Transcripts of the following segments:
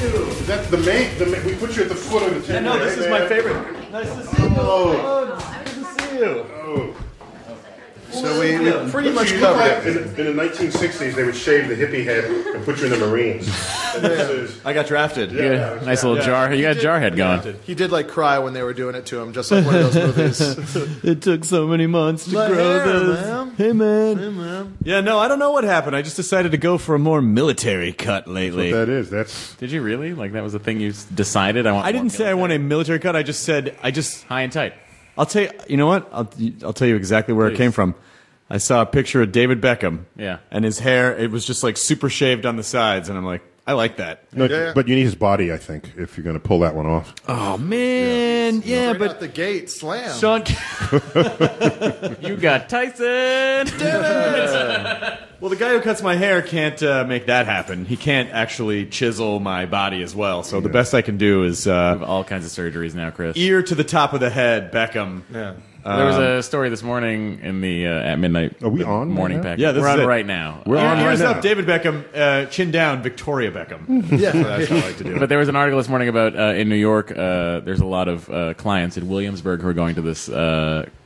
you. Is that the main? We put you at the foot of the table. No, this is my favorite. Nice to see you. Oh, good to see you. Oh. So we pretty much covered it. In the 1960s, they would shave the hippie head and put you in the Marines. And this is, I got drafted. Yeah, nice little jar. You got a jarhead going. He did like cry when they were doing it to him, just like one of those movies. It took so many months to grow this. Hey, man. Yeah, no, I don't know what happened. I just decided to go for a more military cut lately. that is. That's Did you really? Like that was the thing you decided? I didn't say I want a military cut. I just said high and tight. I'll tell you. You know what? I'll tell you exactly where it came from. I saw a picture of David Beckham. Yeah. And his hair, it was just like super shaved on the sides, and I'm like, I like that. no, but you need his body, I think, if you're going to pull that one off. Oh man, yeah, Right but out the gate, slam. Sean, You got Tyson. well, the guy who cuts my hair can't make that happen. He can't actually chisel my body as well. So the best I can do is All kinds of surgeries now, Chris. ear to the top of the head, Beckham. Yeah. There was a story this morning in the at midnight. Are we on morning right now? pack? Yeah, this we're is on it. right now. We're on right Ears now. up, David Beckham. Chin down, Victoria Beckham. Yeah. That's how I like to do it. But there was an article this morning about in New York. There's a lot of clients in Williamsburg who are going to this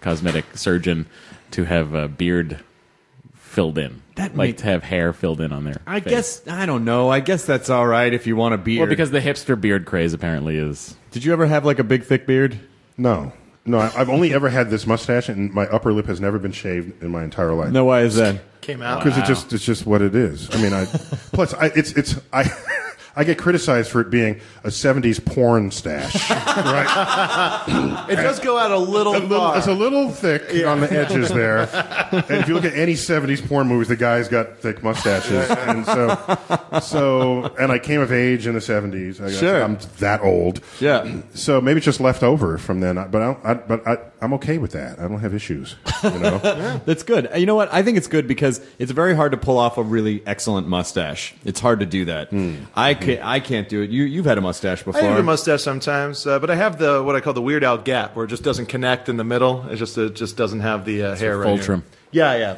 cosmetic surgeon to have beard filled in. To have hair filled in on their I face. guess I don't know. I guess that's all right if you want a beard. Well, because the hipster beard craze apparently is. Did you ever have like a big thick beard? No. I've only ever had this mustache, and my upper lip has never been shaved in my entire life. No, why is that? Came out. Because it's just what it is. I mean, I get criticized for it being a 70s porn stash, right? It does go out a little far. It's a little thick on the edges there. And if you look at any 70s porn movies, the guy's got thick mustaches. And and I came of age in the 70s. Sure. I'm that old. Yeah. So maybe it's just left over from then. But I'm okay with that. I don't have issues. You know? That's good. You know what? I think it's good because it's very hard to pull off a really excellent mustache. It's hard to do that. I can't do it. You've had a mustache before. I have a mustache sometimes, but I have what I call the Weird Al gap, where it just doesn't connect in the middle. It just doesn't have the hair right full here. trim. Yeah.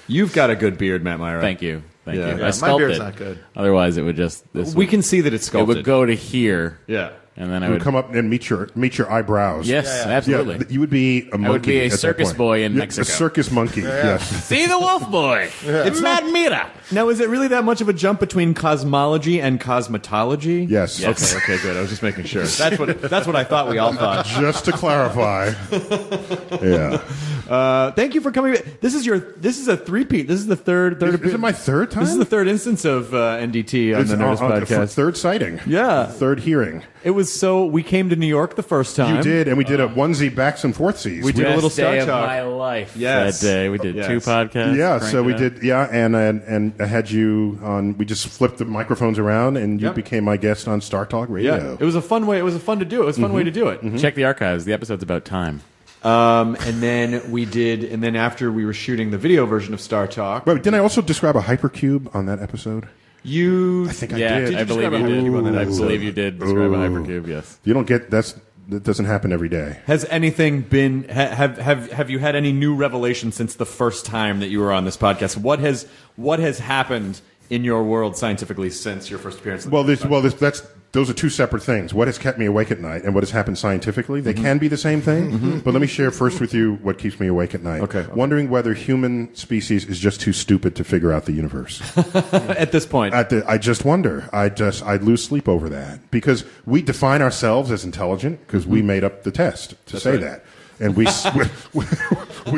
You've got a good beard, Matt Myra. Thank you. Yeah. I My sculpted. beard's not good. Otherwise, it would just. We can see that it's It sculpted. would go to here. Yeah. And then I You would would come up and meet your eyebrows. Yes, absolutely. Yeah, you would be a monkey. I would be a at that circus point. boy in Yeah, Mexico. A circus monkey. Yes. See the wolf boy. It's Matt Mira. Now, is it really that much of a jump between cosmology and cosmetology? Yes. Okay, good. I was just making sure. That's what I thought we all thought. Just to clarify. Yeah. Thank you for coming. This is a three-peat. This is the third. Is it my third time? This is the third instance of NDT on the Nerdist podcast. Third sighting. Yeah. Third hearing. It was so we came to New York the first time. You did, and we did a onesie backs and forthsies. We did a little Best day Star of Talk. my life. Yes. That day we did Yes. 2 podcasts. Yeah, cranked so we it out. did. Yeah, and I had you on. We just flipped the microphones around, and you Yep. became my guest on Star Talk Radio. Yeah, it was a fun way. It was a fun to do it. It was a fun way to do it. Check the archives. The episode's about time. And then after we were shooting the video version of Star Talk, Wait, didn't I also describe a hypercube on that episode? you I think I Yeah, did. I believe describe you a hypercube on did. that I episode? believe you did describe a hypercube. Yes. You don't get that doesn't happen every day. Has anything been? Have you had any new revelation since the first time that you were on this podcast? What has happened in your world scientifically since your first appearance? Those are two separate things. What has kept me awake at night and what has happened scientifically, they can be the same thing. But let me share first with you what keeps me awake at night. Okay. Wondering whether human species is just too stupid to figure out the universe. At this point, I just wonder. I lose sleep over that because we define ourselves as intelligent because we made up the test to say that. And we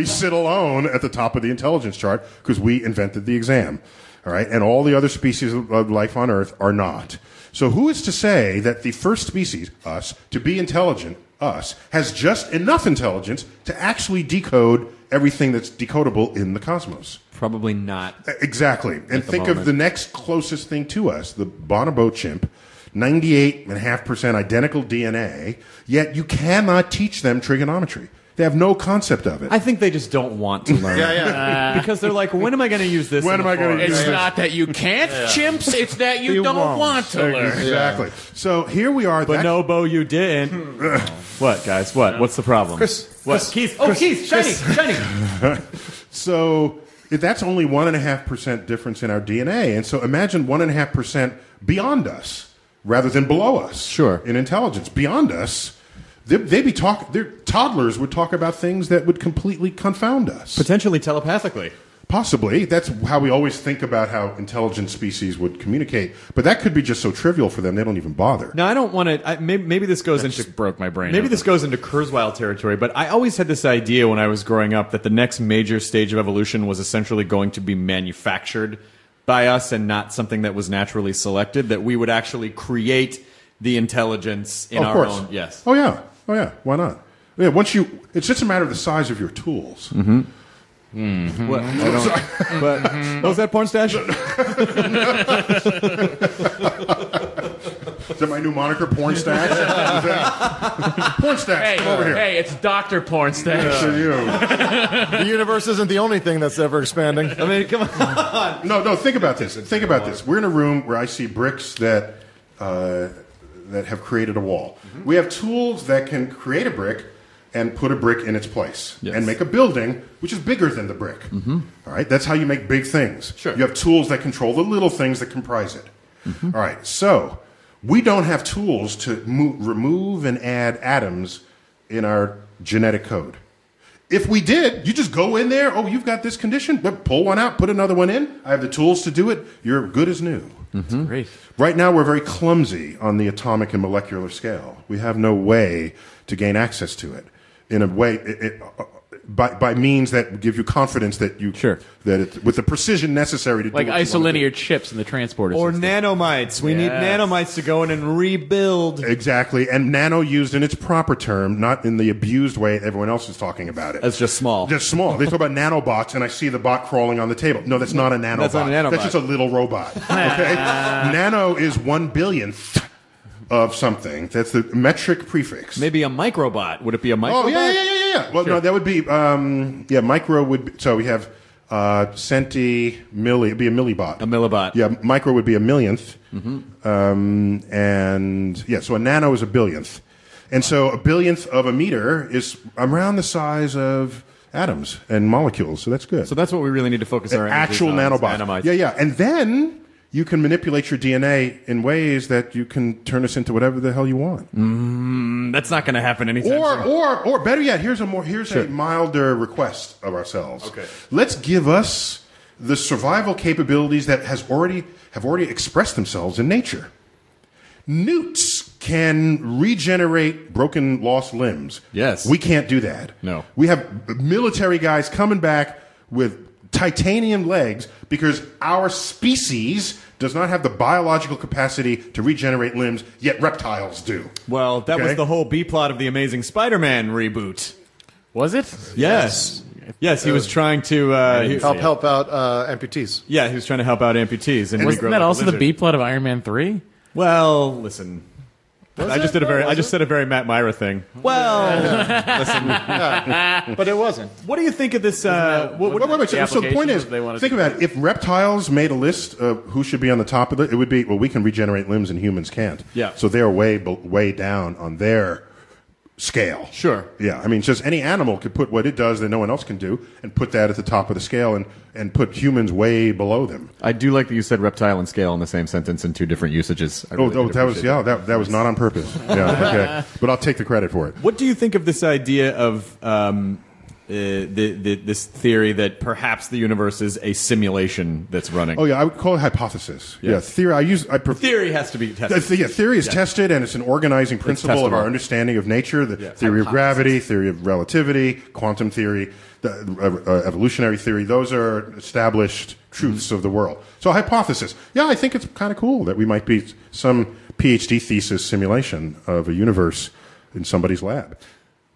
sit alone at the top of the intelligence chart because we invented the exam. All right? And all the other species of life on Earth are not. So who is to say that the first species, us, to be intelligent, us, has just enough intelligence to actually decode everything that's decodable in the cosmos? probably not. Exactly. And think of the next closest thing to us, the bonobo chimp. 98.5% identical DNA, yet you cannot teach them trigonometry. They have no concept of it. I think they just don't want to learn. Because they're like, when am I going to use this? When am I going to use It's this? not that you can't, chimps. It's that you don't want to learn. Exactly. So here we are. But no, Bo, you didn't. What, guys? What? What's the problem? Chris. What? Keith. Oh, Keith. Shiny. So that's only 1.5% difference in our DNA. And so imagine 1.5% beyond us. rather than below us. Sure. In intelligence, beyond us. Their toddlers would talk about things that would completely confound us. Potentially telepathically. Possibly. That's how we always think about how intelligent species would communicate. But that could be just so trivial for them, they don't even bother. Now, I don't want to... Maybe this goes into... Just broke my brain. Maybe this goes into Kurzweil territory, but I always had this idea when I was growing up that the next major stage of evolution was essentially going to be manufactured by us and not something that was naturally selected, that we would actually create the intelligence in our own... Yes. Oh, yeah. Why not? Yeah, it's just a matter of the size of your tools. Mm-hmm. Mm-hmm. What was that, porn stash? Is that my new moniker, porn stash? Porn stash, come over here. Hey, it's Dr. Porn Stash. The universe isn't the only thing that's ever expanding. I mean, come on. No, think about this. We're in a room where I see bricks that have created a wall. Mm-hmm. We have tools that can create a brick and put a brick in its place and make a building which is bigger than the brick. Mm-hmm. All right, that's how you make big things. Sure. You have tools that control the little things that comprise it. Mm-hmm. All right, so we don't have tools to remove and add atoms in our genetic code. If we did, you just go in there, oh, you've got this condition, but pull one out, put another one in. I have the tools to do it. You're good as new. Mm-hmm. Great. Right now, we're very clumsy on the atomic and molecular scale. We have no way to gain access to it. In a way, by means that give you confidence that with the precision necessary to do like what you isolinear chips in the transporter or system. nanomites. We need nanomites to go in and rebuild. Exactly, and nano used in its proper term, not in the abused way everyone else is talking about it. That's just small. Just small. They talk about nanobots, and I see the bot crawling on the table. No, that's not a nanobot. That's not a nanobot. That's just a little robot. Okay, nano is 1/1000th of something. That's the metric prefix. Maybe a microbot. Would it be a microbot? Oh, yeah. Well, no, that would be, micro would be, so we have centi, milli, it'd be a millibot. A millibot. Yeah, micro would be a millionth. Mm-hmm. So a nano is a billionth. And so a billionth of a meter is around the size of atoms and molecules, so that's good. So that's what we really need to focus our energies actual on. nanobots. Yeah. And then you can manipulate your DNA in ways that you can turn us into whatever the hell you want. That's not going to happen anytime soon. Or better yet, here's a milder request of ourselves. Okay. Let's give us the survival capabilities that have already expressed themselves in nature. Newts can regenerate broken, lost limbs. Yes. We can't do that. No. We have military guys coming back with titanium legs because our species does not have the biological capacity to regenerate limbs, yet reptiles do. Well, that was the whole B-plot of the Amazing Spider-Man reboot. Was it? Yes. Yes, he was trying to help out amputees. Yeah, he was trying to help out amputees. And wasn't that also the B-plot of Iron Man 3? Well, listen. I just said a very Matt Myra thing. Well, listen. But it wasn't. What do you think of this? Wait. So the point is, think about it. If reptiles made a list of who should be on the top of it, it would be, well, we can regenerate limbs and humans can't. Yeah. So they're way down on their scale. Sure. Yeah. I mean, it's just any animal could put what it does that no one else can do and put that at the top of the scale and put humans way below them. I do like that you said reptile and scale in the same sentence in two different usages. That was not on purpose. Yeah. Okay. But I'll take the credit for it. What do you think of this idea of this theory that perhaps the universe is a simulation that's running? Oh yeah, I would call it hypothesis. Yes. Yeah, theory. Theory has to be tested. Theory is tested, and it's an organizing principle of our understanding of nature. The theory of gravity, theory of relativity, quantum theory, evolutionary theory. Those are established truths of the world. So hypothesis. Yeah, I think it's kind of cool that we might be some PhD thesis simulation of a universe in somebody's lab.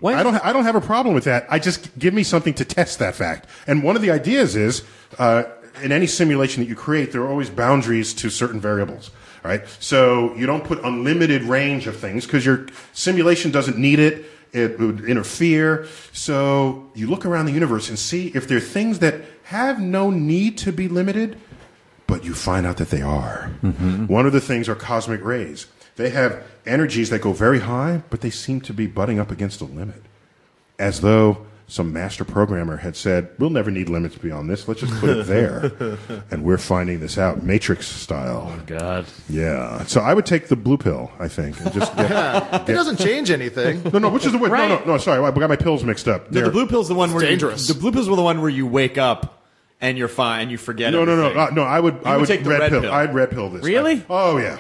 I don't have a problem with that. I just give me something to test that fact. And one of the ideas is, in any simulation that you create, there are always boundaries to certain variables. Right? So you don't put unlimited range of things because your simulation doesn't need it. It would interfere. So you look around the universe and see if there are things that have no need to be limited, but you find out that they are. Mm-hmm. One of the things are cosmic rays. They have energies that go very high, but they seem to be butting up against a limit, as though some master programmer had said, we'll never need limits beyond this. Let's just put it there. And we're finding this out, Matrix style. Oh, God. Yeah. So I would take the blue pill, I think. And just It doesn't change anything. No, which is the way? Right. No, sorry. I got my pills mixed up. No, the blue pill's the one where dangerous. the blue pill's the one where you wake up and you're fine and you forget. No, everything. no. I would take the red pill. I'd red pill this. Really? Oh, yeah.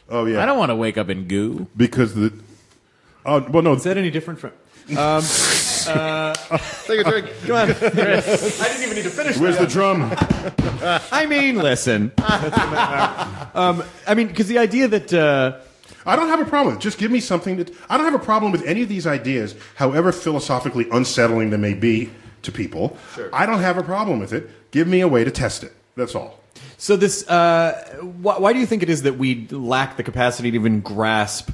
I don't want to wake up in goo. Because the... Oh, well, no. Is that any different from... Take a drink. Go on. I didn't even need to finish. Where's the drum? I mean, listen. I mean, because the idea that... I don't have a problem with it. Just give me something that... I don't have a problem with any of these ideas, however philosophically unsettling they may be to people. Sure. I don't have a problem with it. Give me a way to test it. That's all. So this... why do you think it is that we lack the capacity to even grasp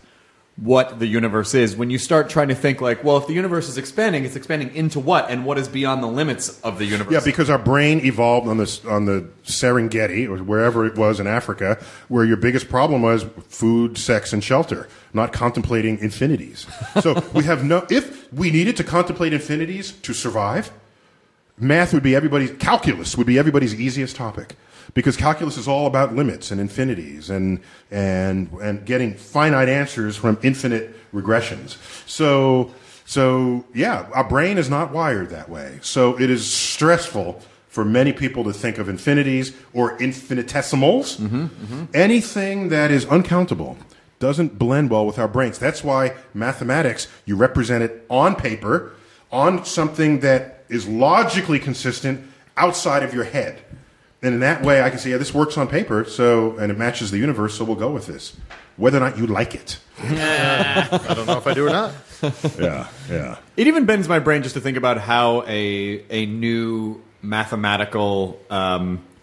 what the universe is? When you start trying to think like, well, if the universe is expanding, it's expanding into what? And what is beyond the limits of the universe? Yeah, because our brain evolved on the Serengeti, or wherever it was in Africa, where your biggest problem was food, sex, and shelter, not contemplating infinities. So we have no... If we needed to contemplate infinities to survive, calculus would be everybody's easiest topic. Because calculus is all about limits and infinities and getting finite answers from infinite regressions. So yeah, our brain is not wired that way. So it is stressful for many people to think of infinities or infinitesimals. Anything that is uncountable doesn't blend well with our brains. That's why mathematics, you represent it on paper, on something that is logically consistent outside of your head. And in that way, I can say, yeah, this works on paper, and it matches the universe, so we'll go with this. Whether or not you like it. I don't know if I do or not. Yeah. It even bends my brain just to think about how a new mathematical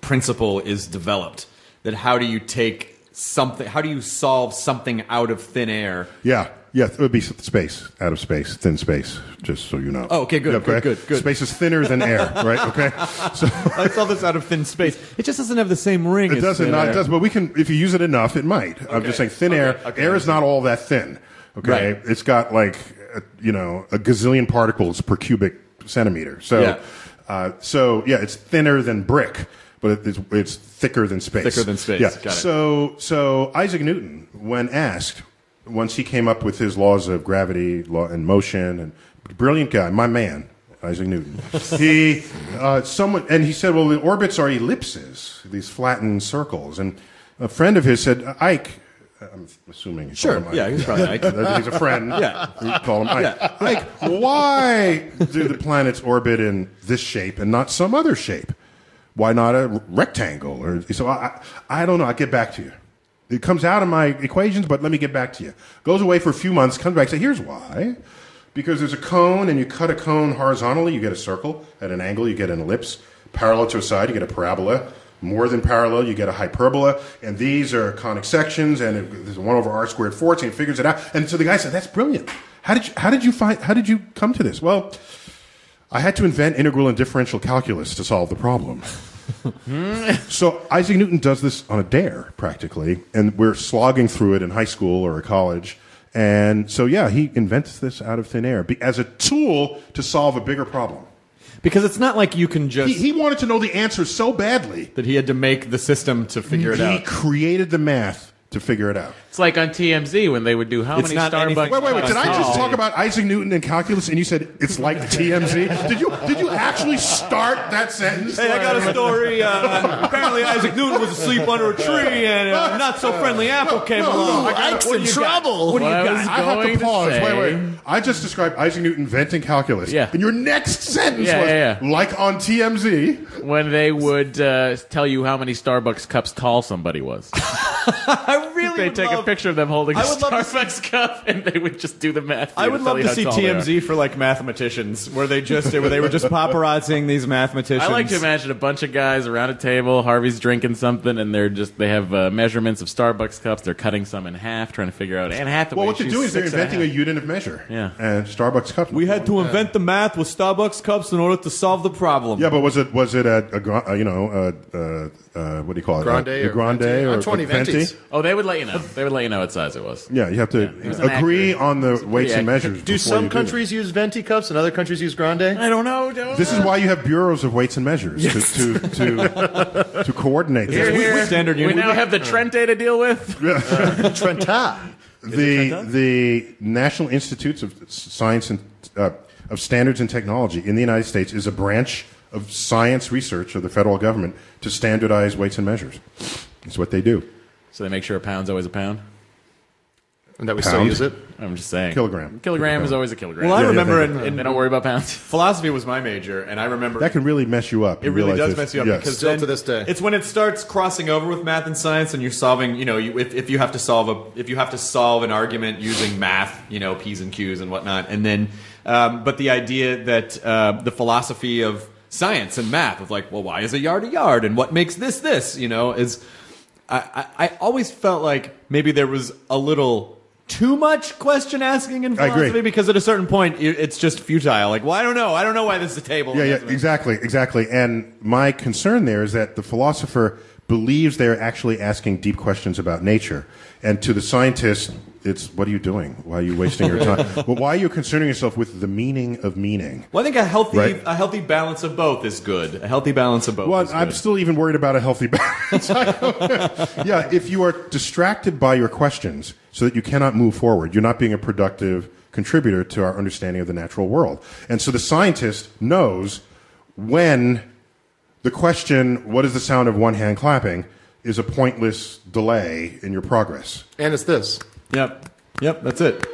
principle is developed. That how do you take something, how do you solve something out of thin air? Yeah, it would be space, out of space, thin space, just so you know. Oh, okay, good, good. Space is thinner than air, right? Okay. So I saw this out of thin space. It just doesn't have the same ring. It doesn't. It does, but we can, if you use it enough, it might. Okay. I'm just saying, thin air. Okay. Air is not all that thin. Okay, right. It's got like a gazillion particles per cubic centimeter. So, it's thinner than brick, but it's thicker than space. Thicker than space. Yeah. Got it. So Isaac Newton, when asked, once he came up with his laws of gravity and motion, and brilliant guy, my man, Isaac Newton. He said, well, the orbits are ellipses, these flattened circles. And a friend of his said, Ike, I'm assuming. Sure. Yeah, he's probably Ike. He's a friend. Yeah. We call him Ike. Yeah. Ike, why do the planets orbit in this shape and not some other shape? Why not a rectangle? So I don't know. I'll get back to you. It comes out of my equations, but let me get back to you. Goes away for a few months, comes back, say, here's why. Because there's a cone, and you cut a cone horizontally, you get a circle. At an angle, you get an ellipse. Parallel to a side, you get a parabola. More than parallel, you get a hyperbola. And these are conic sections, and there's a 1 over r squared force, and he figures it out. And so the guy said, that's brilliant. How did you come to this? Well, I had to invent integral and differential calculus to solve the problem. So Isaac Newton does this on a dare, practically, and we're slogging through it in high school or college. And so, yeah, he invents this out of thin air as a tool to solve a bigger problem. Because it's not like you can just... He wanted to know the answer so badly that he had to make the system to figure it out. He created the math to figure it out. It's like on TMZ when they would do how many Starbucks... Wait. Did I just talk about Isaac Newton and calculus and you said it's like TMZ? Did you actually start that sentence? Hey, I got a story. Apparently Isaac Newton was asleep under a tree and a not-so-friendly apple came along. Ike's in trouble. What do you got? I have to pause. Wait. I just described Isaac Newton inventing calculus. Yeah. And your next sentence was like on TMZ. When they would tell you how many Starbucks cups tall somebody was. I really They'd take a picture of them holding a Starbucks cup, and they would just do the math. I would love to see TMZ for like mathematicians, where they were just paparazzing these mathmaticians. I like to imagine a bunch of guys around a table. Harvey's drinking something, and they have measurements of Starbucks cups. They're cutting some in half, trying to figure out. Anne Hathaway. Well, what they're doing is they're inventing a unit of measure. Yeah. And Starbucks cups. We had to invent the math with Starbucks cups in order to solve the problem. Yeah, but was it what do you call it? Grande or Venti? countries? Oh, they would let you know. They would let you know what size it was. Yeah, you have to It was an agree accurate- on the weights and accurate. measures. Do before some you countries use venti cups and other countries use grande? I don't know. This is why you have bureaus of weights and measures to coordinate Here, this. here. Standard we unit. now have the Trente to deal with. Trenta. The National Institutes of Science and of Standards and Technology in the United States is a branch of science research of the federal government to standardize weights and measures. That's what they do. So they make sure a pound's always a pound. And that we still Pound? use it? I'm just saying. Kilogram. Kilogram is always a kilogram. Well, I Yeah, remember they in they don't worry about pounds. philosophy was my major, and I remember That can really mess you up. it really realize does this. mess you up Yes. because Still then to this day. it's when it starts crossing over with math and science, and you're solving. If you have to solve an argument using math, P's and Q's and whatnot, and then but the idea that the philosophy of science and math of like, well, why is a yard, and what makes this, is I always felt like maybe there was a little too much question asking in I agree. philosophy because at a certain point it's just futile. Like, well, I don't know why this is a table. Yeah, exactly. And my concern there is that the philosopher believes they're actually asking deep questions about nature. And to the scientist, it's, what are you doing? Why are you wasting your time? Well, why are you concerning yourself with the meaning of meaning? Well, I think Right. a healthy balance of both is good. A healthy balance of both Well, is good. I'm still even worried about a healthy balance. Yeah, if you are distracted by your questions so that you cannot move forward, you're not being a productive contributor to our understanding of the natural world. And so the scientist knows when the question, what is the sound of one hand clapping, is a pointless delay in your progress. And it's this. Yep, that's it.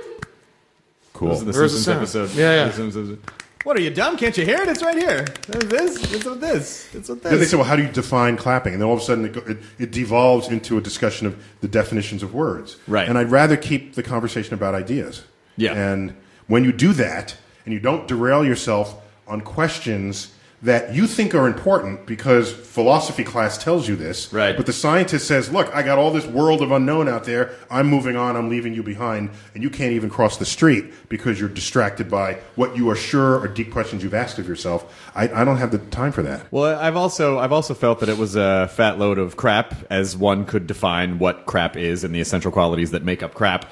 Cool. This is the Where's the Simpsons sound? episode. Yeah. The Simpsons episode. What are you dumb? Can't you hear it? It's right here. It's this. It's with this. It's with Then they this. say, well, how do you define clapping? And then all of a sudden it devolves into a discussion of the definitions of words. Right. And I'd rather keep the conversation about ideas. Yeah. And when you do that, and you don't derail yourself on questions that you think are important because philosophy class tells you this, Right. but the scientist says, look, I got all this world of unknown out there. I'm moving on. I'm leaving you behind. And you can't even cross the street because you're distracted by what you are sure are deep questions you've asked of yourself. I don't have the time for that. Well, I've also felt that it was a fat load of crap, as one could define what crap is and the essential qualities that make up crap.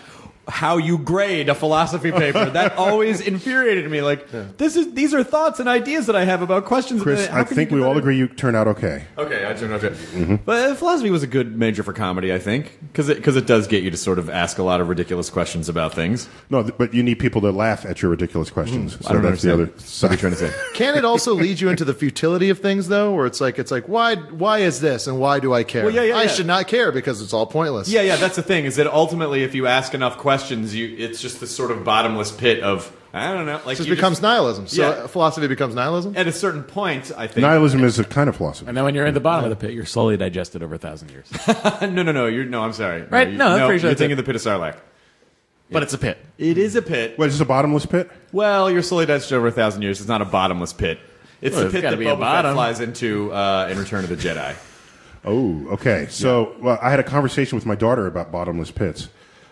How you grade a philosophy paper, that always infuriated me. Like, these are thoughts and ideas that I have about questions. Chris, How I can think you do we all that? agree you turned out okay. Okay, I turned out good. But philosophy was a good major for comedy, I think, because it does get you to sort of ask a lot of ridiculous questions about things. No, but you need people to laugh at your ridiculous questions. I don't that's the understand. other What are side. you trying to say? Can it also lead you into the futility of things, though, where it's like why is this and why do I care? Well, yeah. I should not care because it's all pointless. Yeah, that's the thing, is that ultimately if you ask enough questions, it's just this sort of bottomless pit of, I don't know. Like, It just you becomes nihilism. So Yeah. philosophy becomes nihilism? at a certain point, I think. Nihilism is a kind of philosophy. And then when you're in the bottom of the pit, you're slowly digested over 1,000 years. No, I'm sorry. Right? No, I'm pretty sure you're that's thinking it. of the pit of Sarlacc. But it's a pit. It is a pit. What, is this a bottomless pit? Well, you're slowly digested over 1,000 years. It's not a bottomless pit. It's Well, the it's pit gotta that be a Boba Fett bottom. flies into in Return of the Jedi. Oh, okay. So well, I had a conversation with my daughter about bottomless pits.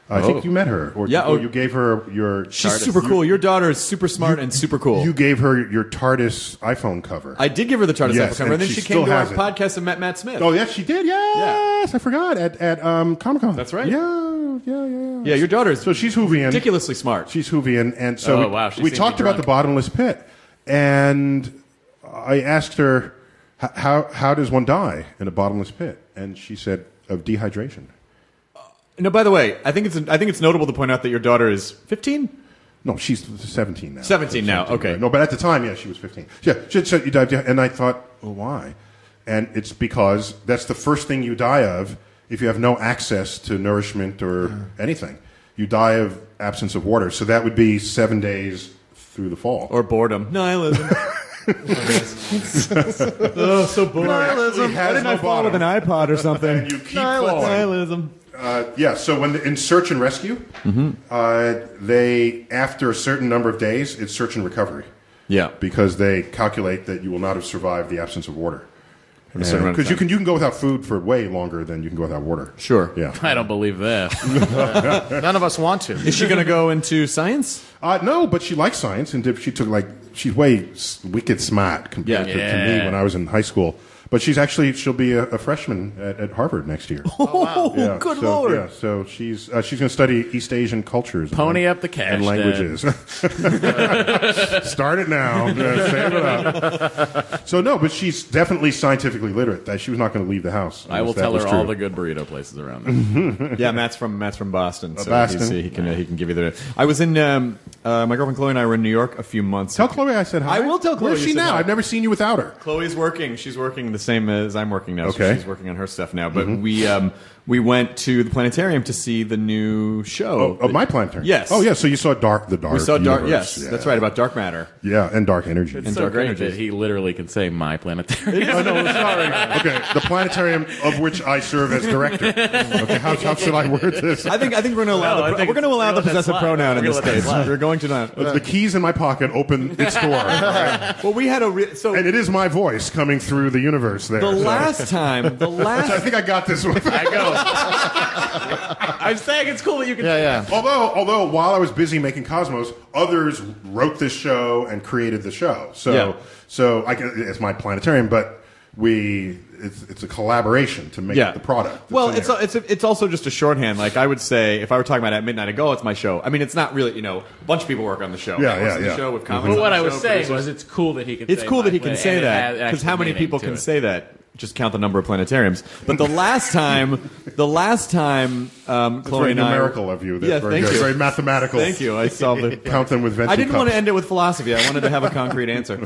I think you met her, or, Yeah, or you gave her your. She's super cool. Your daughter is super smart and super cool. You gave her your TARDIS iPhone cover. I did give her the TARDIS Yes, cover, and then and she she came still to our has it. podcast and met Matt Smith. Oh, yes, she did. Yes, I forgot at Comic-Con. That's right. Yeah. Yeah, your daughter is So she's Whovian. ridiculously smart. She's Whovian, and so Oh, wow, she we seemed talked to be about the drunk. bottomless pit, and I asked her, how does one die in a bottomless pit? And she said, of dehydration. No, by the way, I think it's notable to point out that your daughter is 15. No, she's 17 now. 17 now, okay. Right. No, but at the time, yeah, she was 15. Yeah, she said you died, and I thought, well, why? And it's because that's the first thing you die of if you have no access to nourishment or anything. You die of absence of water. So that would be 7 days through the fall. Or boredom. Nihilism. Oh, so bored. Nihilism. Why didn't I Fall with an iPod or something. And you keep Nihilism. falling. Nihilism. Yeah, so when in search and rescue, they, after a certain number of days, it's search and recovery. Yeah. Because they calculate that you will not have survived the absence of water. a certain amount of Because you time. can go without food for way longer than you can go without water. Sure. Yeah. I don't believe that. None of us want to. Is she going to go into science? No, but she likes science, and she took she's way wicked smart compared to me Yeah. when I was in high school. But she'll be a freshman at Harvard next year. Oh, Yeah, good so, Lord. Yeah, so she's going to study East Asian cultures. Pony up the cash, and languages. Start it now. Save it up. So no, but she's definitely scientifically literate. That she was not going to leave the house. I will That tell was her true. all the good burrito places around there. Yeah, Matt's from Boston, so Boston. he can give you the. I was in my girlfriend Chloe and I were in New York a few months. Tell Chloe I said hi. I will tell Chloe Where's you she said now? hi. I've never seen you without her. Chloe's working. She's working the same as I'm working now. So Okay. she's working on her stuff now. But we went to the planetarium to see the new show. Of my planetarium. Yes. Oh yeah. So you saw the dark. We saw dark. Universe. Yes, Yeah. that's right, about dark matter. Yeah, and dark energy. It's And so dark great energies. that he literally can say my planetarium. Oh, no, sorry. Okay, the planetarium of which I serve as director. Okay, how should I word this? I think we're going to allow No, I think we're going to allow the we're gonna let that possessive slide. pronoun in We're this gonna let that case. slide. We're going to not. The keys in my pocket open its door. Right? Well, we had so And it is my voice coming through the universe there. the So- last time, I think I got this one. I go. I'm saying it's cool that you can. Yeah. Although while I was busy making Cosmos, others wrote this show and created the show. So it's my planetarium, but it's a collaboration to make the product. Well, that's in there. it's also just a shorthand. Like I would say, if I were talking about At Midnight I Go, it's my show. I mean, it's not really, a bunch of people work on the show. Yeah, Matt works yeah, on the yeah. show with Mhm. comments. But on what the I was show, saying producers. was, it's cool that he can. It's say cool that he my can plan- say and it that has because how actual many meaning people to can it. say that? Just count the number of planetariums. But the last time, Chloe very and I, numerical of you. That's Yeah, very thank good. you. Very mathematical. Thank you. I solved it. Count them with Venti I didn't want to cups. end it with philosophy. I wanted to have a concrete answer.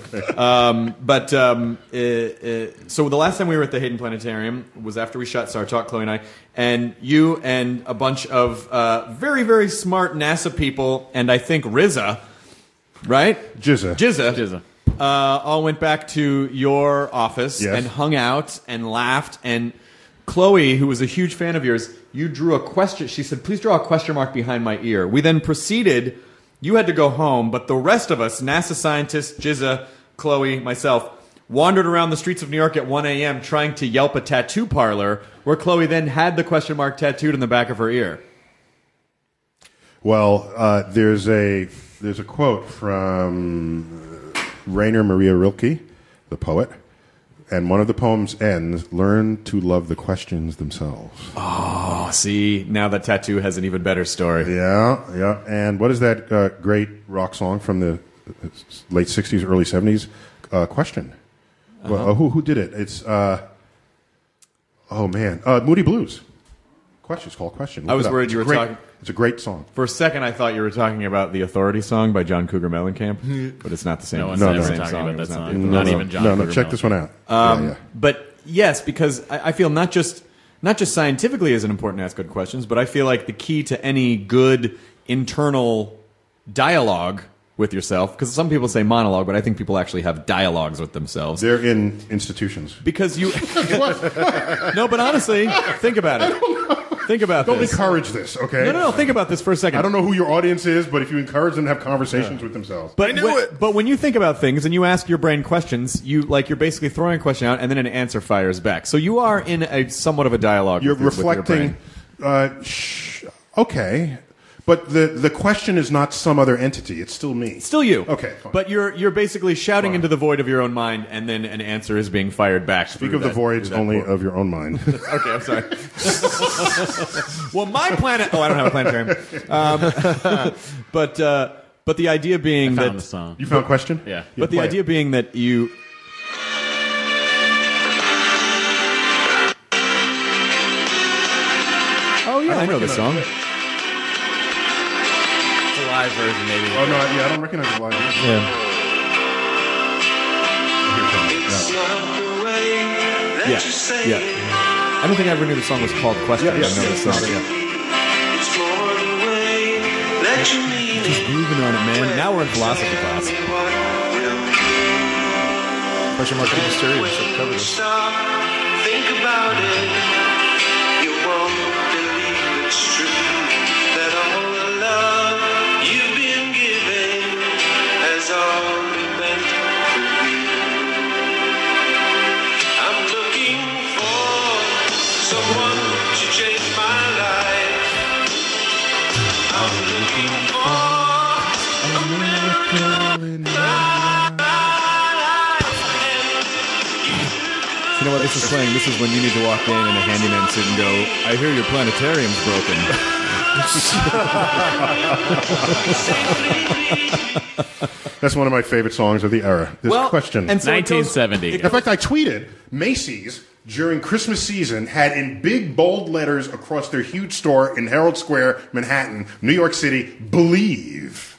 So the last time we were at the Hayden Planetarium was after we shot Star Talk, Chloe and I, and you and a bunch of very, very smart NASA people, and I think RZA, right? Jizza. All went back to your office Yes. and hung out and laughed. And Chloe, who was a huge fan of yours, you drew a question. She said, please draw a question mark behind my ear. We then proceeded. You had to go home, but the rest of us, NASA scientists, Jizza, Chloe, myself, wandered around the streets of New York at 1 a.m. trying to Yelp a tattoo parlor where Chloe then had the question mark tattooed in the back of her ear. Well, there's a quote from Rainer Maria Rilke, the poet, and one of the poems ends, "Learn to love the questions themselves." Oh, see, now that tattoo has an even better story. Yeah. And what is that great rock song from the late 60s, early 70s? Question. Well, who did it? It's, Moody Blues. It's called Question. Look I was it up. worried It's you were great- talking- It's a great song. For a second, I thought you were talking about the Authority song by John Cougar Mellencamp, but it's not the same. No one's it's not ever the same talking song. about that It's not song. the- Not even John No, Cougar check this one out. But yes, because I feel not just scientifically is it important to ask good questions, but I feel like the key to any good internal dialogue with yourself, because some people say monologue, but I think people actually have dialogues with themselves. They're in institutions. Because you... No, but honestly, think about it. Think about Don't this. encourage this, okay? No. Think about this for a second. I don't know who your audience is, but if you encourage them to have conversations with themselves. But when you think about things and you ask your brain questions, you're basically throwing a question out and then an answer fires back. So you are in a somewhat of a dialogue. You're with your reflecting. brain. Okay, but the question is not some other entity. It's still me. Still you. Okay, fine. But you're basically shouting Fine. into the void of your own mind, and then an answer is being fired back. Speak of the voids only of your own mind. Okay, I'm sorry. Well, my planet. Oh, I don't have a planetarium. But the idea being Found that the song. You found a question? Yeah. But the play idea it. being that you. Oh yeah, I know this song. It's a live version, maybe. Oh no, I don't recognize the line. Yeah. Yeah. I don't think I ever knew the song was called Question. Yeah, I know this song. Just grooving on it, man. Now we're in philosophy class. Question mark mysterious. So cover this. Think about it. You won't believe it's true that all the love you've been given has all been meant for you. I'm looking for someone to change my life. I'm looking for a miracle in my life. You know know what this is playing? This is when you need to walk in and a handyman sit and go, I hear your planetarium's broken. That's one of my favorite songs of the era. This question. And so 1970. In fact, I tweeted, Macy's, during Christmas season, had in big, bold letters across their huge store in Herald Square, Manhattan, New York City, believe.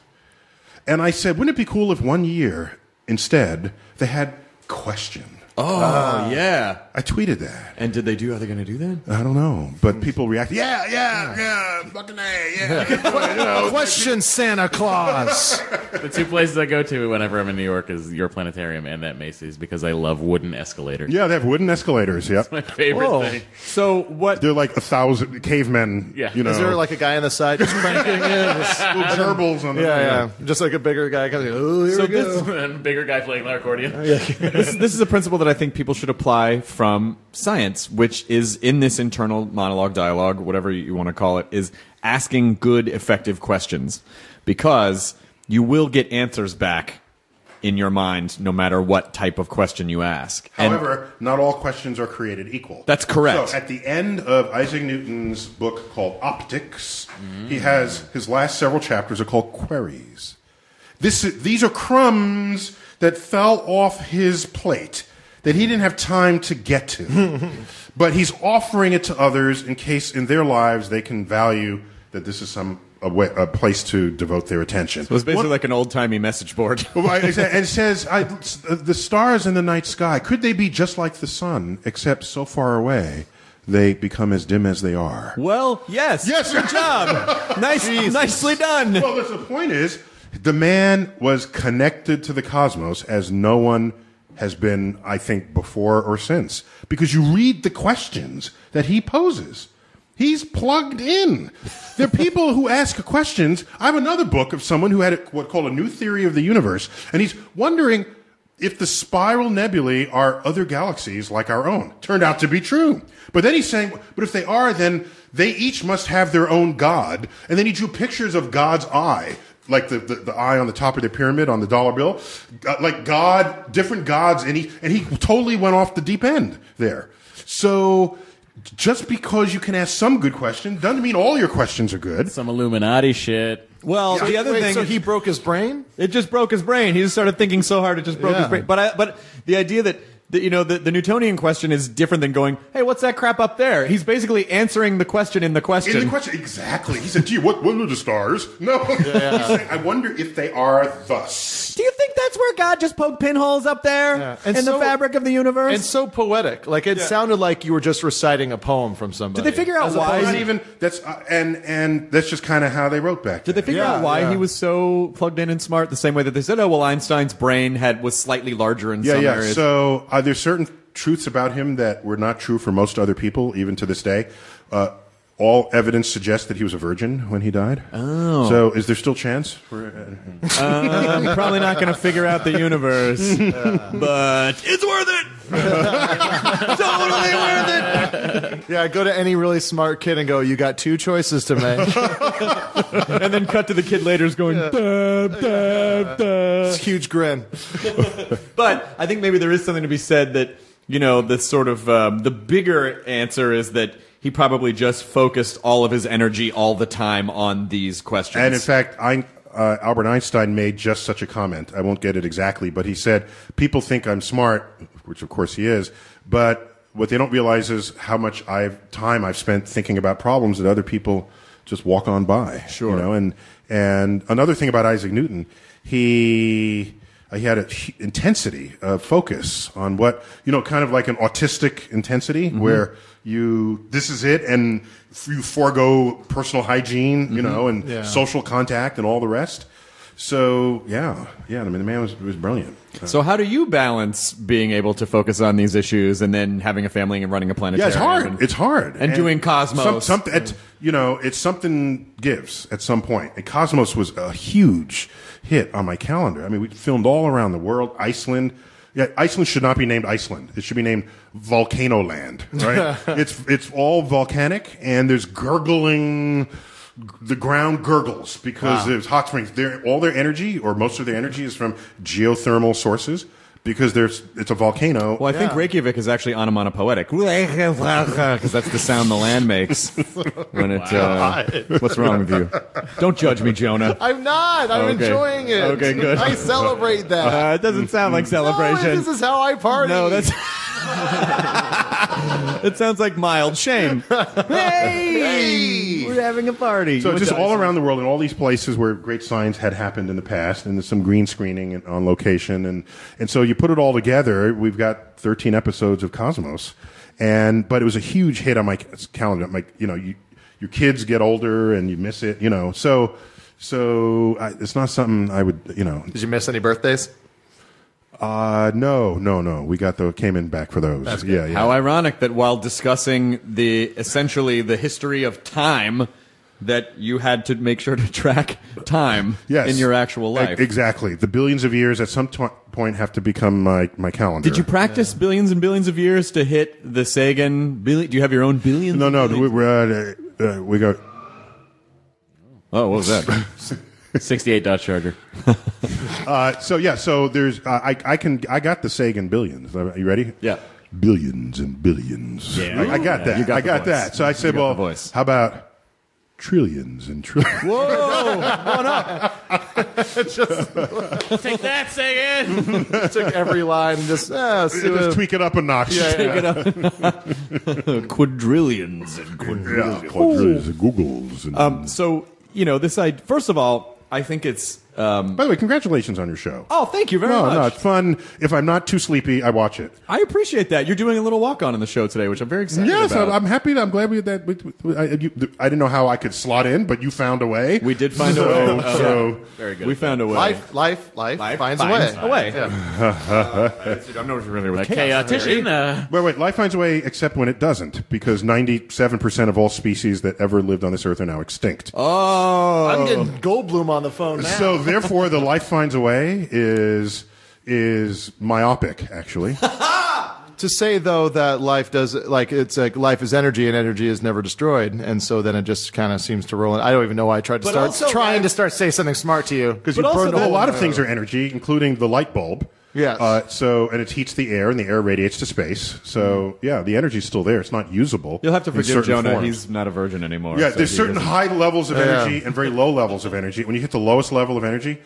And I said, wouldn't it be cool if one year, instead, they had question? Oh, yeah. I tweeted that. And are they going to do that? I don't know. But people reacted, yeah, fucking A, yeah. Question Santa Claus. The two places I go to whenever I'm in New York is your planetarium and that Macy's because I love wooden escalators. Yeah, they have wooden escalators, yep. My favorite thing. So what? They're like 1,000 cavemen, Yeah. you know. Is there like a guy on the side just cranking in? little gerbils on the Yeah. Just like a bigger guy comes in. Oh, here we go. And bigger guy playing the accordion. This is a principle that I think people should apply from science, which is in this internal monologue, dialogue, whatever you want to call it, is asking good, effective questions. Because you will get answers back in your mind no matter what type of question you ask. However, not all questions are created equal. That's correct. So at the end of Isaac Newton's book called Optics, he has his last several chapters are called queries. These are crumbs that fell off his plate that he didn't have time to get to. But he's offering it to others in case in their lives they can value that this is a place to devote their attention. So it's basically like an old-timey message board. And it says, the stars in the night sky, could they be just like the sun, except so far away they become as dim as they are? Well, yes. Yes. Good job. Nicely done. Well, the point is, the man was connected to the cosmos as no one has been, I think, before or since. Because you read the questions that he poses. He's plugged in. There are people who ask questions. I have another book of someone who had what's called a new theory of the universe, and he's wondering if the spiral nebulae are other galaxies like our own. Turned out to be true. But then he's saying, but if they are, then they each must have their own god. And then he drew pictures of God's eye, like the eye on the top of the pyramid on the dollar bill, like God, different gods, and he totally went off the deep end there. So just because you can ask some good questions doesn't mean all your questions are good. Some Illuminati shit. Well, the other thing... So he broke his brain? It just broke his brain. He just started thinking so hard it just broke his brain. But the idea that the Newtonian question is different than going, hey, what's that crap up there? He's basically answering the question in the question. In the question, exactly. He said, gee, what are the stars? No. He's saying, I wonder if they are thus. Do you think that's where God just poked pinholes up there in the fabric of the universe? And so poetic. Like, it sounded like you were just reciting a poem from somebody. Did they figure out why? Not even, and that's just kind of how they wrote back then. Did they figure out why he was so plugged in and smart? The same way that they said, oh, well, Einstein's brain was slightly larger in some areas. So there's certain truths about him that were not true for most other people, even to this day. All evidence suggests that he was a virgin when he died. Oh. So is there still chance for... I'm probably not going to figure out the universe, but it's worth it! Totally worth it! Yeah, go to any really smart kid and go, you got two choices to make. And then cut to the kid later going, dab, dab, dab. Huge grin. But I think maybe there is something to be said that, the sort of, the bigger answer is that he probably just focused all of his energy all the time on these questions. And in fact, Albert Einstein made just such a comment. I won't get it exactly, but he said, people think I'm smart, which of course he is, but what they don't realize is how much time I've spent thinking about problems that other people just walk on by. Sure. And another thing about Isaac Newton, he had an intensity of focus on what, kind of like an autistic intensity where this is it, and you forego personal hygiene, and social contact and all the rest. So, I mean, the man was brilliant. So how do you balance being able to focus on these issues and then having a family and running a planetarium? Yeah, it's hard. It's hard. And doing Cosmos. It's something gives at some point. And Cosmos was a huge hit on my calendar. I mean, we filmed all around the world. Iceland. Yeah, Iceland should not be named Iceland. It should be named Volcano Land, right? It's all volcanic, and there's gurgling. The ground gurgles because there's hot springs. All their energy, or most of their energy, is from geothermal sources. because it's a volcano. Well, I think Reykjavik is actually onomatopoetic because that's the sound the land makes when it. What's wrong with you? Don't judge me, Jonah. I'm not. I'm enjoying it. Okay, good. I celebrate that. It doesn't sound like celebration. No, this is how I party. No, that's. It sounds like mild shame. Hey, we're having a party. So just all around the world, in all these places where great science had happened in the past, and there's some green screening on location, and so you put it all together. We've got 13 episodes of Cosmos, but it was a huge hit on my calendar. Your kids get older and you miss it, So it's not something I would, Did you miss any birthdays? No. We came in back for those. That's good. Yeah. How ironic that while discussing essentially the history of time, that you had to make sure to track time in your actual life. Exactly. The billions of years at some point have to become my calendar. Did you practice billions and billions of years to hit the Sagan? Do you have your own billions? No. We go. Oh, what was that? 68 Dodge Charger. So there's I got the Sagan billions. Are you ready? Yeah. Billions and billions. Yeah. I got that. I got that. So I said, well, how about trillions and trillions? Whoa! One up. Take that, Sagan. Took every line and just tweak it up a notch. Take it up. Quadrillions and quadrillions. Yeah, quadrillions and Googles. And, So this side. First of all, I think it's. by the way, congratulations on your show. Oh, thank you very much. No, it's fun. If I'm not too sleepy, I watch it. I appreciate that. You're doing a little walk-on in the show today, which I'm very excited about. Yes, I'm happy. I'm glad we did that. I didn't know how I could slot in, but you found a way. We did find a way. So very good. We found a way. Life finds a way. Yeah. I'm not familiar with chaotician. Wait. Life finds a way, except when it doesn't, because 97% of all species that ever lived on this earth are now extinct. Oh, I'm getting Goldblum on the phone now. So therefore, the life finds a way is myopic, actually. To say though that life does it's like life is energy and energy is never destroyed, and so then it just kind of seems to roll in. I don't even know why I tried to start say something smart to you because you burned a whole lot of things are energy, including the light bulb. Yes. And it heats the air, and the air radiates to space. So the energy's still there. It's not usable. You'll have to forgive Jonah. Forms. He's not a virgin anymore. Yeah, so there's certain high levels of energy and very low levels of energy. When you hit the lowest level of energy,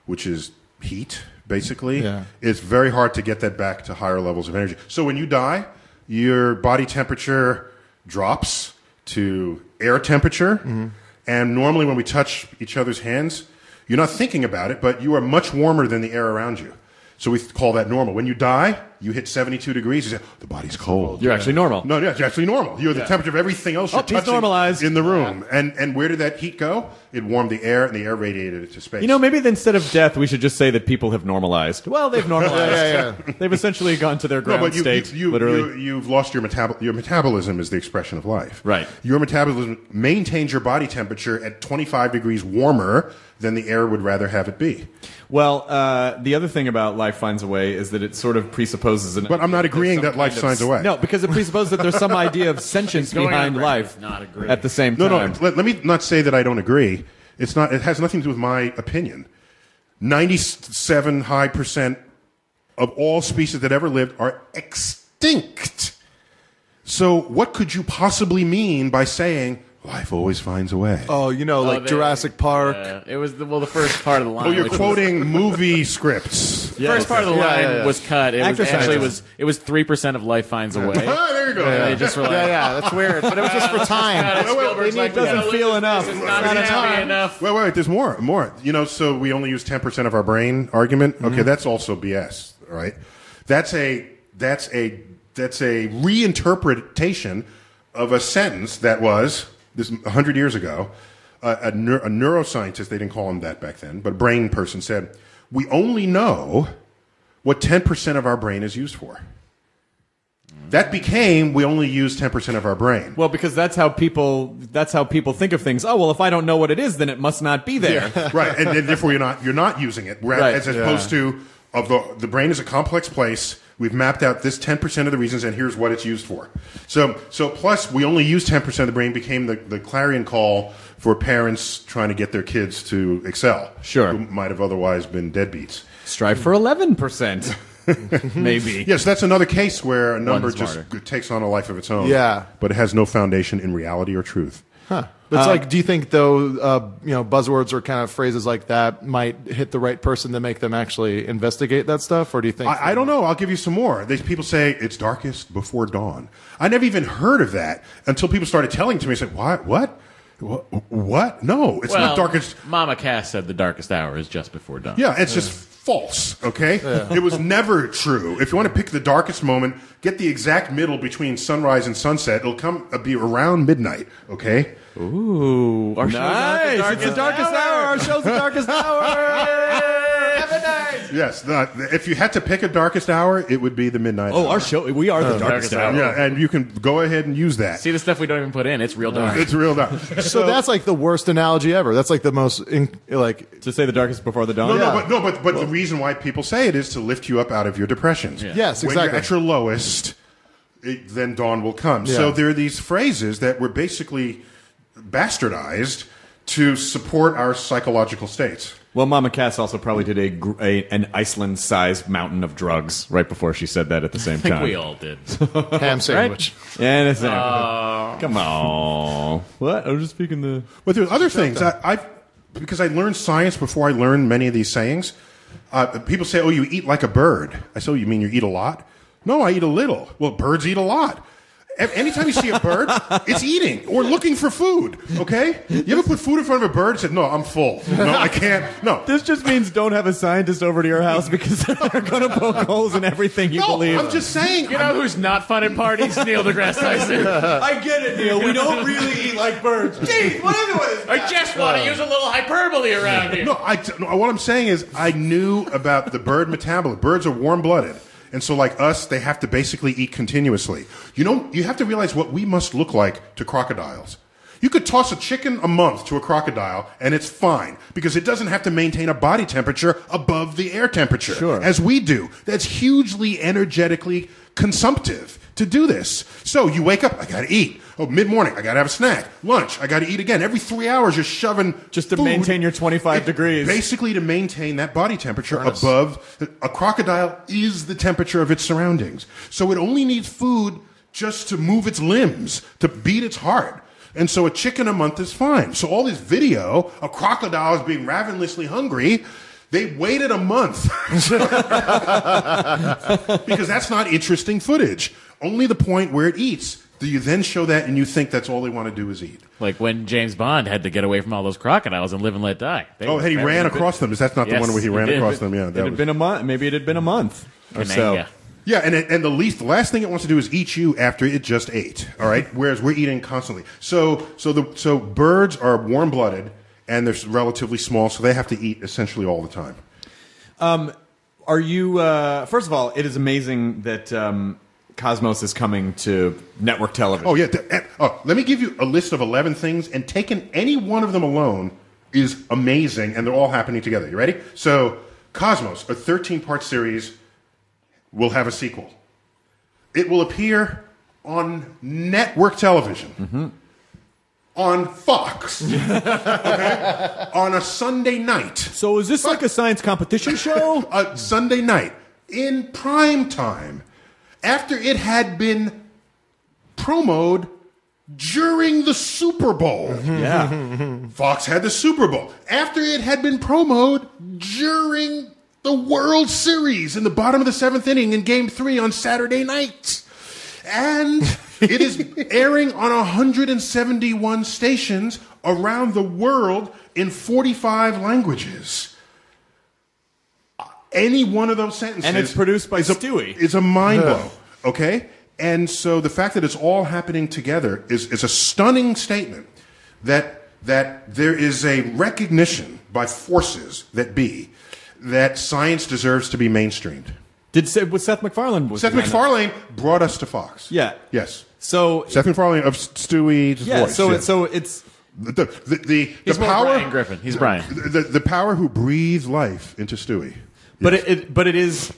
which is heat, basically, it's very hard to get that back to higher levels of energy. So when you die, your body temperature drops to air temperature. Mm-hmm. And normally when we touch each other's hands, you're not thinking about it, but you are much warmer than the air around you. So we call that normal. When you die, you hit 72 degrees. You say, the body's cold. You're actually normal. No, you're actually normal. You're the temperature of everything else you're touching normalized. in the room. And where did that heat go? It warmed the air, and the air radiated it to space. Maybe instead of death, we should just say that people have normalized. Well, they've normalized. They've essentially gone to their ground state, literally. You've lost your metabolism. Your metabolism is the expression of life. Right. Your metabolism maintains your body temperature at 25 degrees warmer than the air would rather have it be. Well, the other thing about life finds a way is that it sort of presupposes But I'm not agreeing that life finds a way. No, because it presupposes that there's some idea of sentience behind life at the same time. No. Let me not say that I don't agree. It's not. It has nothing to do with my opinion. 97% of all species that ever lived are extinct. So what could you possibly mean by saying life always finds a way? Oh, Jurassic Park. It was the first part of the line. Oh, you're quoting movie scripts. First part of the line was cut. It was 3% of life finds a way. There you go. They just were like, that's weird. But it was just for time. It doesn't feel enough. It's not enough. Wait, there's more. So we only use 10% of our brain argument. Okay, that's also BS, right? That's a reinterpretation of a sentence that was 100 years ago. A neuroscientist, they didn't call him that back then, but a brain person said, we only know what 10% of our brain is used for. That became, we only use 10% of our brain. Well, because that's how people think of things. Oh, well, if I don't know what it is, then it must not be there. Yeah. Right, and therefore you're not using it. As opposed to the brain is a complex place. We've mapped out this 10% of the reasons, and here's what it's used for. So plus we only use 10% of the brain became the clarion call for parents trying to get their kids to excel. Sure. Who might have otherwise been deadbeats. Strive for 11%. Maybe. Yes, that's another case where a number One's just smarter. takes on a life of its own. Yeah. But it has no foundation in reality or truth. Huh. But it's like, do you think though, buzzwords or kind of phrases like that might hit the right person to make them actually investigate that stuff, or do you think? I don't know. I'll give you some more. People say it's darkest before dawn. I never even heard of that until people started telling to me. I said, What? What? No, it's not darkest. Mama Cass said the darkest hour is just before dawn. Yeah, it's just false, okay? It was never true. If you want to pick the darkest moment, get the exact middle between sunrise and sunset. It'll be around midnight, okay? Ooh, our Nice. It's the darkest hour. Our show's the darkest hour. Yes, if you had to pick a darkest hour, it would be the midnight hour. Our show. We are the darkest hour. Yeah, and you can go ahead and use that. See the stuff we don't even put in. It's real dark. It's real dark. So that's like the worst analogy ever. That's like the most To say the darkest before the dawn. But the reason why people say it is to lift you up out of your depressions. Yeah. Yes, When exactly. you're at your lowest, then dawn will come. Yeah. So there are these phrases that were basically bastardized to support our psychological states. Well, Mama Cass also probably did an Iceland-sized mountain of drugs right before she said that at the same I think time. we all did. ham sandwich. And it's come on. What? I'm just speaking the. But there's other things. Because I learned science before I learned many of these sayings. People say, "Oh, you eat like a bird." I say, "Oh, you mean you eat a lot?" No, I eat a little. Well, birds eat a lot. Anytime you see a bird, it's eating or looking for food, okay? You ever put food in front of a bird and said, "No, I'm full. No, I can't." No. This just means don't have a scientist over to your house because they're going to poke holes in everything you believe. I'm just saying. You know who's not fun at parties? Neil deGrasse Tyson. I get it, Neil. We don't really eat like birds. Jeez, what is I just want to use a little hyperbole around here. No, what I'm saying is I knew about the bird metabolism. Birds are warm-blooded. And so like us, they have to basically eat continuously. You have to realize what we must look like to crocodiles. You could toss a chicken a month to a crocodile, and it's fine, because it doesn't have to maintain a body temperature above the air temperature, as we do. That's hugely energetically consumptive to do this. So you wake up, I gotta eat. Oh, mid-morning, I gotta have a snack. Lunch, I gotta eat again. Every 3 hours, you're shoving Just to food. maintain your 25 degrees. Basically to maintain that body temperature above. A crocodile is the temperature of its surroundings. So it only needs food just to move its limbs, to beat its heart. And so a chicken a month is fine. So all this video of crocodiles being ravenously hungry, they waited a month. Because that's not interesting footage. Only the point where it eats. Do you then show that and you think that's all they want to do is eat? Like when James Bond had to get away from all those crocodiles and live and let die. And he ran across them. Is that not the one where he ran across them? Yeah, It had been a month. Maybe it had been a month or so. Yeah. Yeah, and the last thing it wants to do is eat you after it just ate. All right, whereas we're eating constantly. So birds are warm-blooded and they're relatively small, so they have to eat essentially all the time. Are you? First of all, it is amazing that Cosmos is coming to network television. Oh yeah. Let me give you a list of 11 things, and taking any one of them alone is amazing, and they're all happening together. You ready? So Cosmos, a 13-part series, will have a sequel. It will appear on network television, on Fox, okay? On a Sunday night. So is this like a science competition show? A Sunday night in prime time, after it had been promoted during the Super Bowl. Yeah. Fox had the Super Bowl. After it had been promoted during the World Series in the bottom of the 7th inning in Game 3 on Saturday nights. And it is airing on 171 stations around the world in 45 languages. Any one of those sentences... And it's produced by Stewie. It's a mind blow, okay? And so the fact that it's all happening together is a stunning statement that there is a recognition by forces that be that science deserves to be mainstreamed. Was Seth MacFarlane? Seth MacFarlane brought us to Fox. Yeah. Yes. So Seth MacFarlane of Stewie's voice. So it's the He's power. Brian Griffin. He's Brian. The power who breathed life into Stewie. but it is.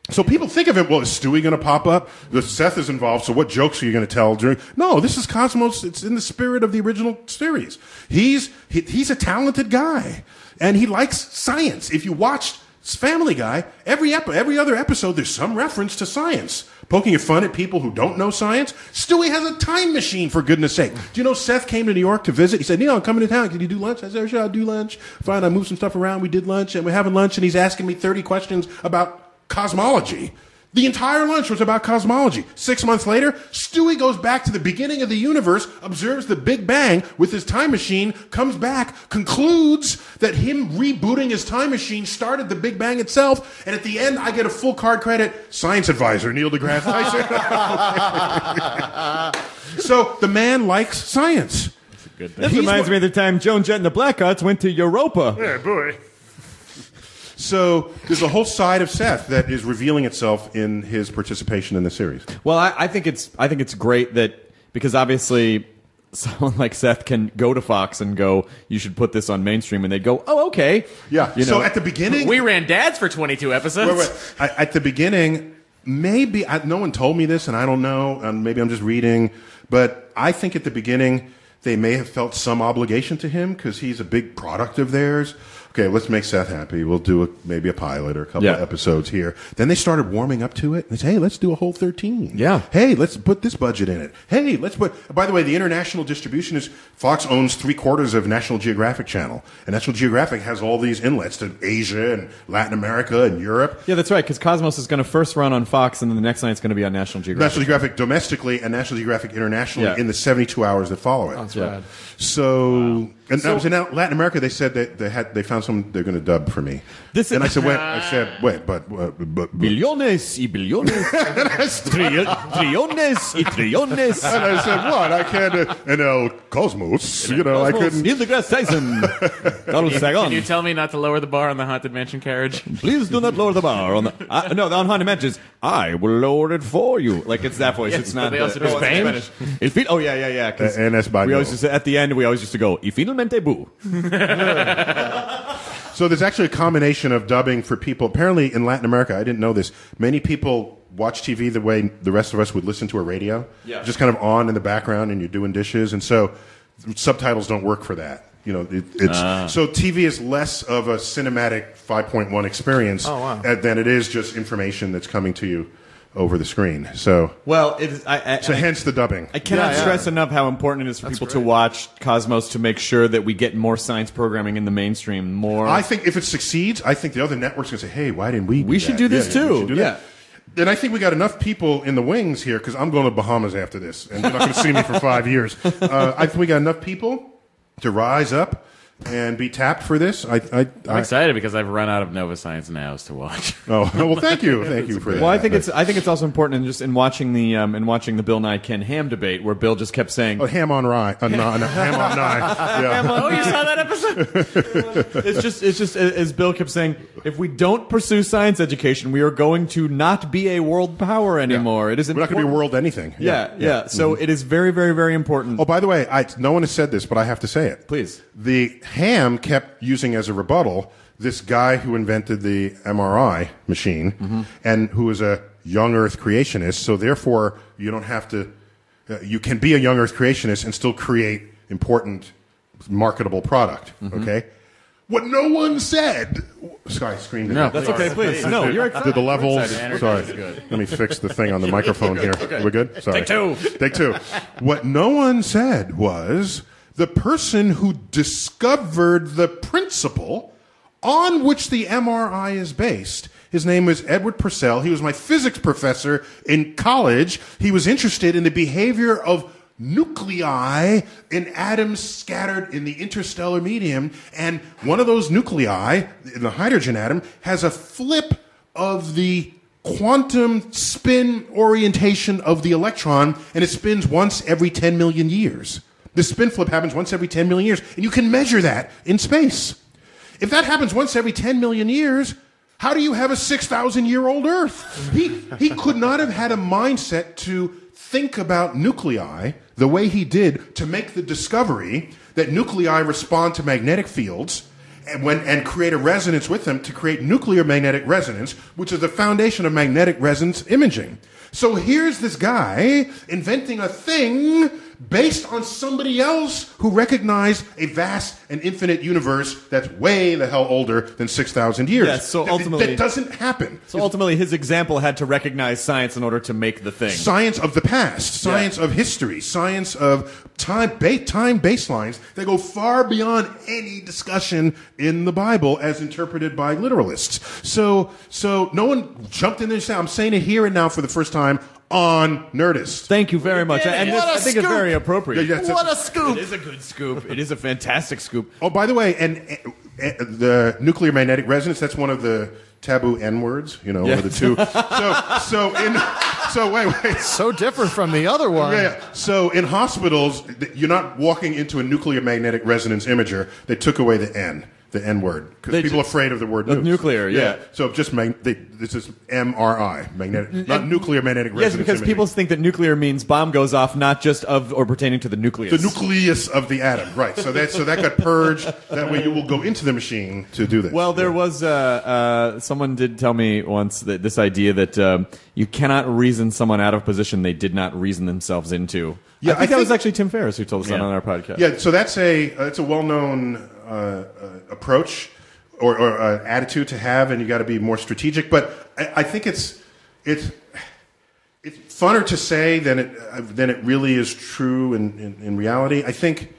So people think of it, well, is Stewie going to pop up? Seth is involved, so what jokes are you going to tell during... No, this is Cosmos. It's in the spirit of the original series. He's a talented guy, and he likes science. If you watched Family Guy, every other episode, there's some reference to science. Poking fun at people who don't know science. Stewie has a time machine, for goodness sake. Do you know Seth came to New York to visit? He said, I'm coming to town. Can you do lunch? I said, sure, I'll do lunch. Fine, I moved some stuff around. We did lunch, and we're having lunch, and he's asking me 30 questions about cosmology. The entire lunch was about cosmology. 6 months later, Stewie goes back to the beginning of the universe, observes the Big Bang with his time machine, comes back, concludes that him rebooting his time machine started the Big Bang itself, and at the end, I get a full card credit, science advisor, Neil deGrasse Tyson. So the man likes science. That's a good thing. This reminds me of the time Joan Jett and the Blackhearts went to Europa. Yeah, boy. So there's a whole side of Seth that is revealing itself in his participation in the series. Well, I think it's great that, because obviously someone like Seth can go to Fox and go, you should put this on mainstream, and they'd go, oh, okay. Yeah. So at the beginning, we ran Dads for 22 episodes. At the beginning, maybe no one told me this, and I don't know, and maybe I'm just reading, but I think at the beginning they may have felt some obligation to him because he's a big product of theirs. Okay, let's make Seth happy. We'll do maybe a pilot or a couple of episodes here. Then they started warming up to it. They said, hey, let's do a whole 13. Yeah. Hey, let's put this budget in it. Hey, let's put... By the way, the international distribution is... Fox owns 3/4 of National Geographic Channel. And National Geographic has all these inlets to Asia and Latin America and Europe. Yeah, that's right, because Cosmos is going to first run on Fox, and then the next night it's going to be on National Geographic. National Geographic domestically and National Geographic internationally in the 72 hours that follow it. That's rad. So... And now Latin America, they said that they found some they're going to dub for me. And I said, wait, but billones y billones, trillones y trillones. And I said, what? I can't. And El Cosmos, I couldn't. Neil deGrasse Tyson, Carl Sagan. Can you tell me not to lower the bar on the Haunted Mansion carriage? Please do not lower the bar on the. No, on Haunted Mansions. I will lower it for you. Like it's that voice. It's not. They also do Spanish. And we always used to, at the end we always used to go. Y finalmente boo. So there's actually a combination of dubbing for people. Apparently in Latin America, I didn't know this, many people watch TV the way the rest of us would listen to a radio. Yeah. Just kind of on in the background and you're doing dishes. And so subtitles don't work for that. So TV is less of a cinematic 5.1 experience than it is just information that's coming to you over the screen. So it is. Hence the dubbing. I cannot stress enough how important it is for people to watch Cosmos to make sure that we get more science programming in the mainstream. More. I think if it succeeds, I think the other networks are going to say, "Hey, why didn't we? We should do this too." And I think we got enough people in the wings here because I'm going to Bahamas after this, and you're not going to see me for 5 years. I think we got enough people to rise up and be tapped for this. I'm excited because I've run out of Nova Science Nows to watch. Oh well, thank you for that. Well, I think it's also important in watching the Bill Nye Ken Ham debate where Bill just kept saying, ham on rye, ham on nye. Yeah. Oh, you saw that episode? It's just as Bill kept saying, if we don't pursue science education, we are going to not be a world power anymore. It is we're not going to be world anything. Yeah. So it is very, very, very important. Oh, by the way, no one has said this, but I have to say it. Please. The Ham kept using as a rebuttal this guy who invented the MRI machine and who is a young Earth creationist. So therefore, you don't have to. You can be a young Earth creationist and still create important, marketable product. Okay. What no one said. Sky screamed. No, that's okay. Please. No, you're excited. Did the levels? Sorry. Let me fix the thing on the microphone here. Okay. We're good. Sorry. Take two. What no one said was. The person who discovered the principle on which the MRI is based, his name was Edward Purcell. He was my physics professor in college. He was interested in the behavior of nuclei in atoms scattered in the interstellar medium. And one of those nuclei, in the hydrogen atom, has a flip of the quantum spin orientation of the electron, and it spins once every 10 million years. The spin flip happens once every 10 million years, and you can measure that in space. If that happens once every 10 million years, how do you have a 6,000-year-old Earth? He could not have had a mindset to think about nuclei the way he did to make the discovery that nuclei respond to magnetic fields and create a resonance with them to create nuclear magnetic resonance, which is the foundation of magnetic resonance imaging. So here's this guy inventing a thing based on somebody else who recognized a vast and infinite universe that's way the hell older than 6,000 years. Yes, so ultimately... That doesn't happen. So ultimately, his example had to recognize science in order to make the thing. Science of the past, science of history, science of time baselines that go far beyond any discussion in the Bible as interpreted by literalists. So no one jumped in there and said, I'm saying it here and now for the first time on Nerdist. Thank you very much. And this, I think it's very appropriate. What a scoop! It is a good scoop. It is a fantastic scoop. Oh, by the way, and the nuclear magnetic resonance, that's one of the taboo N-words, or the two. So wait. So different from the other one. Yeah. So in hospitals, you're not walking into a nuclear magnetic resonance imager. They took away the N-word, because people are afraid of the word nuclear. Yeah. So just this is MRI, magnetic, not nuclear magnetic resonance. Yes, because imaging. people think that nuclear means bomb goes off, not just of or pertaining to the nucleus. The nucleus of the atom, right? So that got purged. That way, you will go into the machine to do this. Well, there was someone did tell me once that this idea that you cannot reason someone out of position they did not reason themselves into. Yeah, I think that was actually Tim Ferriss who told us that on our podcast. Yeah, so that's a well-known approach or attitude to have, and you got to be more strategic. But I think it's funner to say than it really is true in reality. I think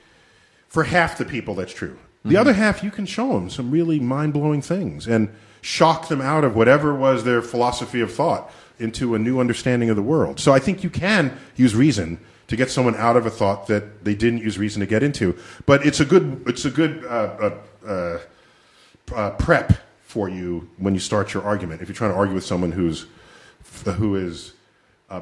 for half the people that's true. The other half, you can show them some really mind-blowing things and shock them out of whatever was their philosophy of thought into a new understanding of the world. So I think you can use reason to get someone out of a thought that they didn't use reason to get into. But it's a good prep for you when you start your argument. If you're trying to argue with someone who is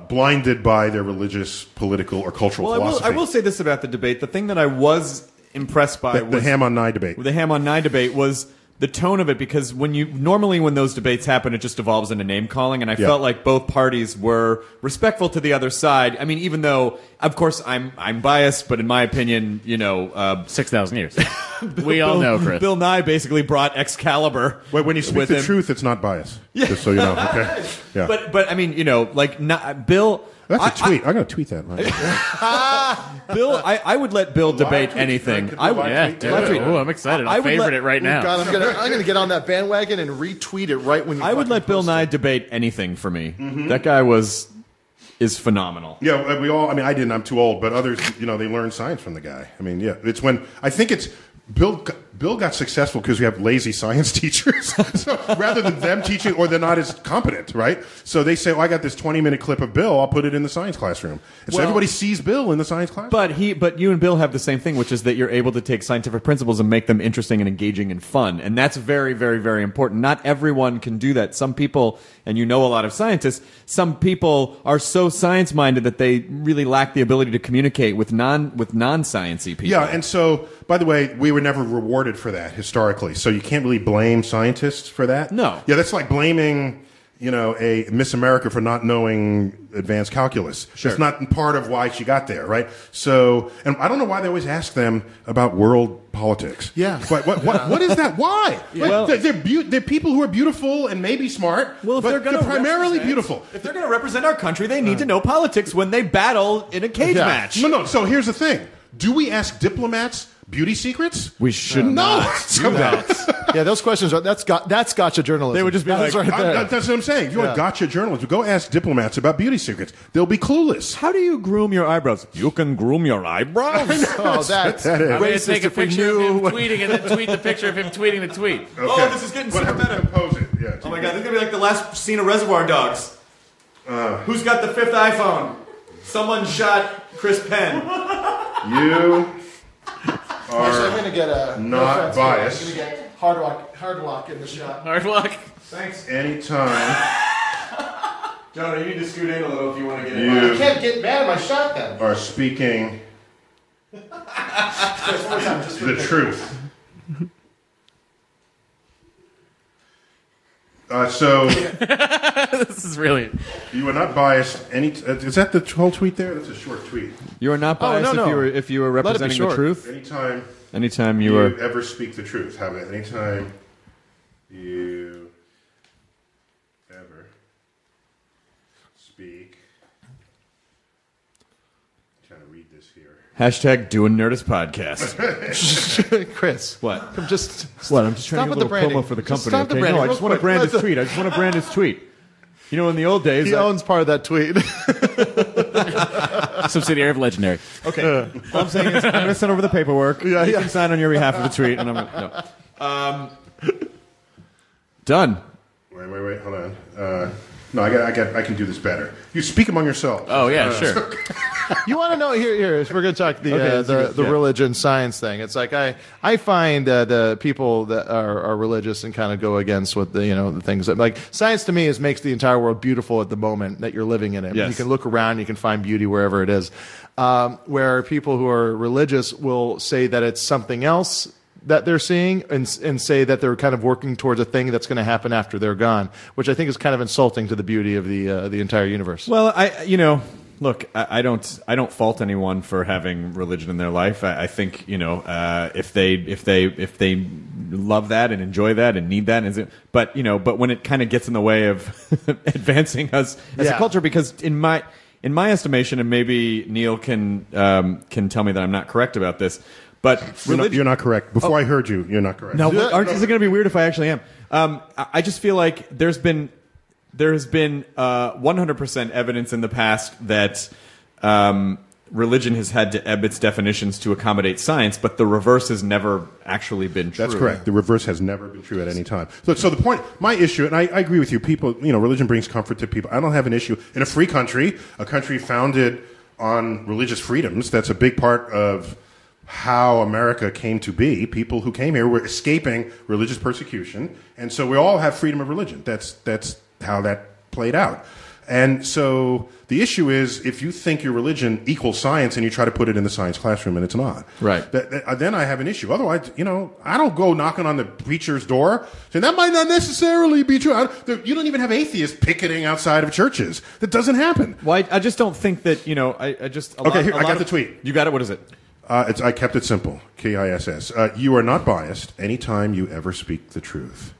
blinded by their religious, political, or cultural philosophy. I will say this about the debate. The thing that I was impressed by the ham on nye debate. The ham on nye debate was the tone of it, because normally when those debates happen, it just evolves into name calling, and I felt like both parties were respectful to the other side. I mean, even though, of course, I'm biased, but in my opinion, 6,000 years. We all know, Chris. Bill Nye basically brought Excalibur. Wait, when you speak the truth, it's not bias. Yeah. Just so you know. Okay. Yeah. But I mean, Bill. That's a tweet. I'm going to tweet that. Bill, I would let Bill debate anything. Oh, I'm excited. I favorite it right now. God, I'm going to get on that bandwagon and retweet it right when you. I would let Bill Nye debate anything for me. Mm-hmm. That guy is phenomenal. Yeah, we all. I mean, I didn't. I'm too old. But others, they learned science from the guy. I mean, yeah, it's when I think it's. Bill got successful because we have lazy science teachers. So rather than them teaching, or they're not as competent, right? So they say, I got this 20-minute clip of Bill, I'll put it in the science classroom. And so everybody sees Bill in the science classroom. But you and Bill have the same thing, which is that you're able to take scientific principles and make them interesting and engaging and fun. And that's very, very, very important. Not everyone can do that. Some people, and a lot of scientists, some people are so science-minded that they really lack the ability to communicate with non-sciencey people. Yeah, and so, by the way, we were never rewarded for that historically, so you can't really blame scientists for that. No. Yeah, that's like blaming, a Miss America for not knowing advanced calculus. Sure. It's not part of why she got there, right? So, and I don't know why they always ask them about world politics. Yeah. But what is that? Why? Yeah. Well, they're people who are beautiful and maybe smart, well, if but they're primarily beautiful. If they're going to represent our country, they need to know politics when they battle in a cage match. No. So here's the thing. Do we ask diplomats beauty secrets? We should not do that. Yeah, those questions that's gotcha journalism. They would just be that's right there. That's what I'm saying. If you want gotcha journalism, go ask diplomats about beauty secrets. They'll be clueless. How do you groom your eyebrows? You can groom your eyebrows. Oh, that's I'm going to racist. take a If we picture of him knew. tweeting and then tweet the picture of him tweeting the tweet. Okay. Oh, this is getting super meta. Compose it. Yeah. Oh my God, this is gonna be like the last scene of Reservoir Dogs. Who's got the 5th iPhone? Someone shot Chris Penn. You I'm going to get a not biased. I'm going to get hard walk in the shot. Hard luck. Thanks. Anytime Jonah, you need to scoot in a little if you want to get You- in. I can't get mad at my shot then. are speaking Just one more time, just for the truth. So This is really. you are not biased. Is that the whole tweet there? That's a short tweet. You are not biased no. if you were representing the short. truth. Anytime you you are. ever speak the truth. How about anytime you ever speak? I'm trying to read this here. Hashtag doing Nerdist podcast. Chris. What? I'm just What? I'm just trying stop to with get the a little branding. promo for the Just company. stop the Okay? branding No, I real just want to quick. brand his Let's- tweet. I just want to brand his tweet. You know, in the old days, He owns part of that tweet. Subsidiary of Legendary. okay. All I'm saying is, I'm going to send over the paperwork. You can sign on your behalf of the tweet, and I'm going to. No. Done. Wait, hold on. No, I can do this better. You speak among yourselves. Oh, yeah, sure. You want to know here? We're going to talk the religion science thing. It's like I find the people that are religious and kind of go against what the things that like science to me makes the entire world beautiful at the moment that you're living in it. Yes. You can look around, you can find beauty wherever it is. Where people who are religious will say that it's something else that they're seeing and say that they're kind of working towards a thing that's going to happen after they're gone, which I think is kind of insulting to the beauty of the entire universe. Well, look, I don't fault anyone for having religion in their life. I think if they love that and enjoy that and need that, but when it kind of gets in the way of advancing us as a culture, because in my estimation, and maybe Neil can tell me that I'm not correct about this, but You're not correct. Before I heard you, you're not correct. No, is it going to be weird if I actually am? I just feel like there has been 100% evidence in the past that religion has had to ebb its definitions to accommodate science, but the reverse has never actually been true. That's correct. The reverse has never been true at any time. So the point, my issue, and I agree with you, people, religion brings comfort to people. I don't have an issue. In a free country, a country founded on religious freedoms, that's a big part of how America came to be. People who came here were escaping religious persecution, and so we all have freedom of religion. That's how that played out. And so the issue is, if you think your religion equals science and you try to put it in the science classroom and it's not, right? Then I have an issue. Otherwise, I don't go knocking on the preacher's door saying that might not necessarily be true. You don't even have atheists picketing outside of churches. That doesn't happen. Well, I just don't think that Okay, I got the tweet. You got it. What is it? I kept it simple. KISS. You are not biased anytime you ever speak the truth.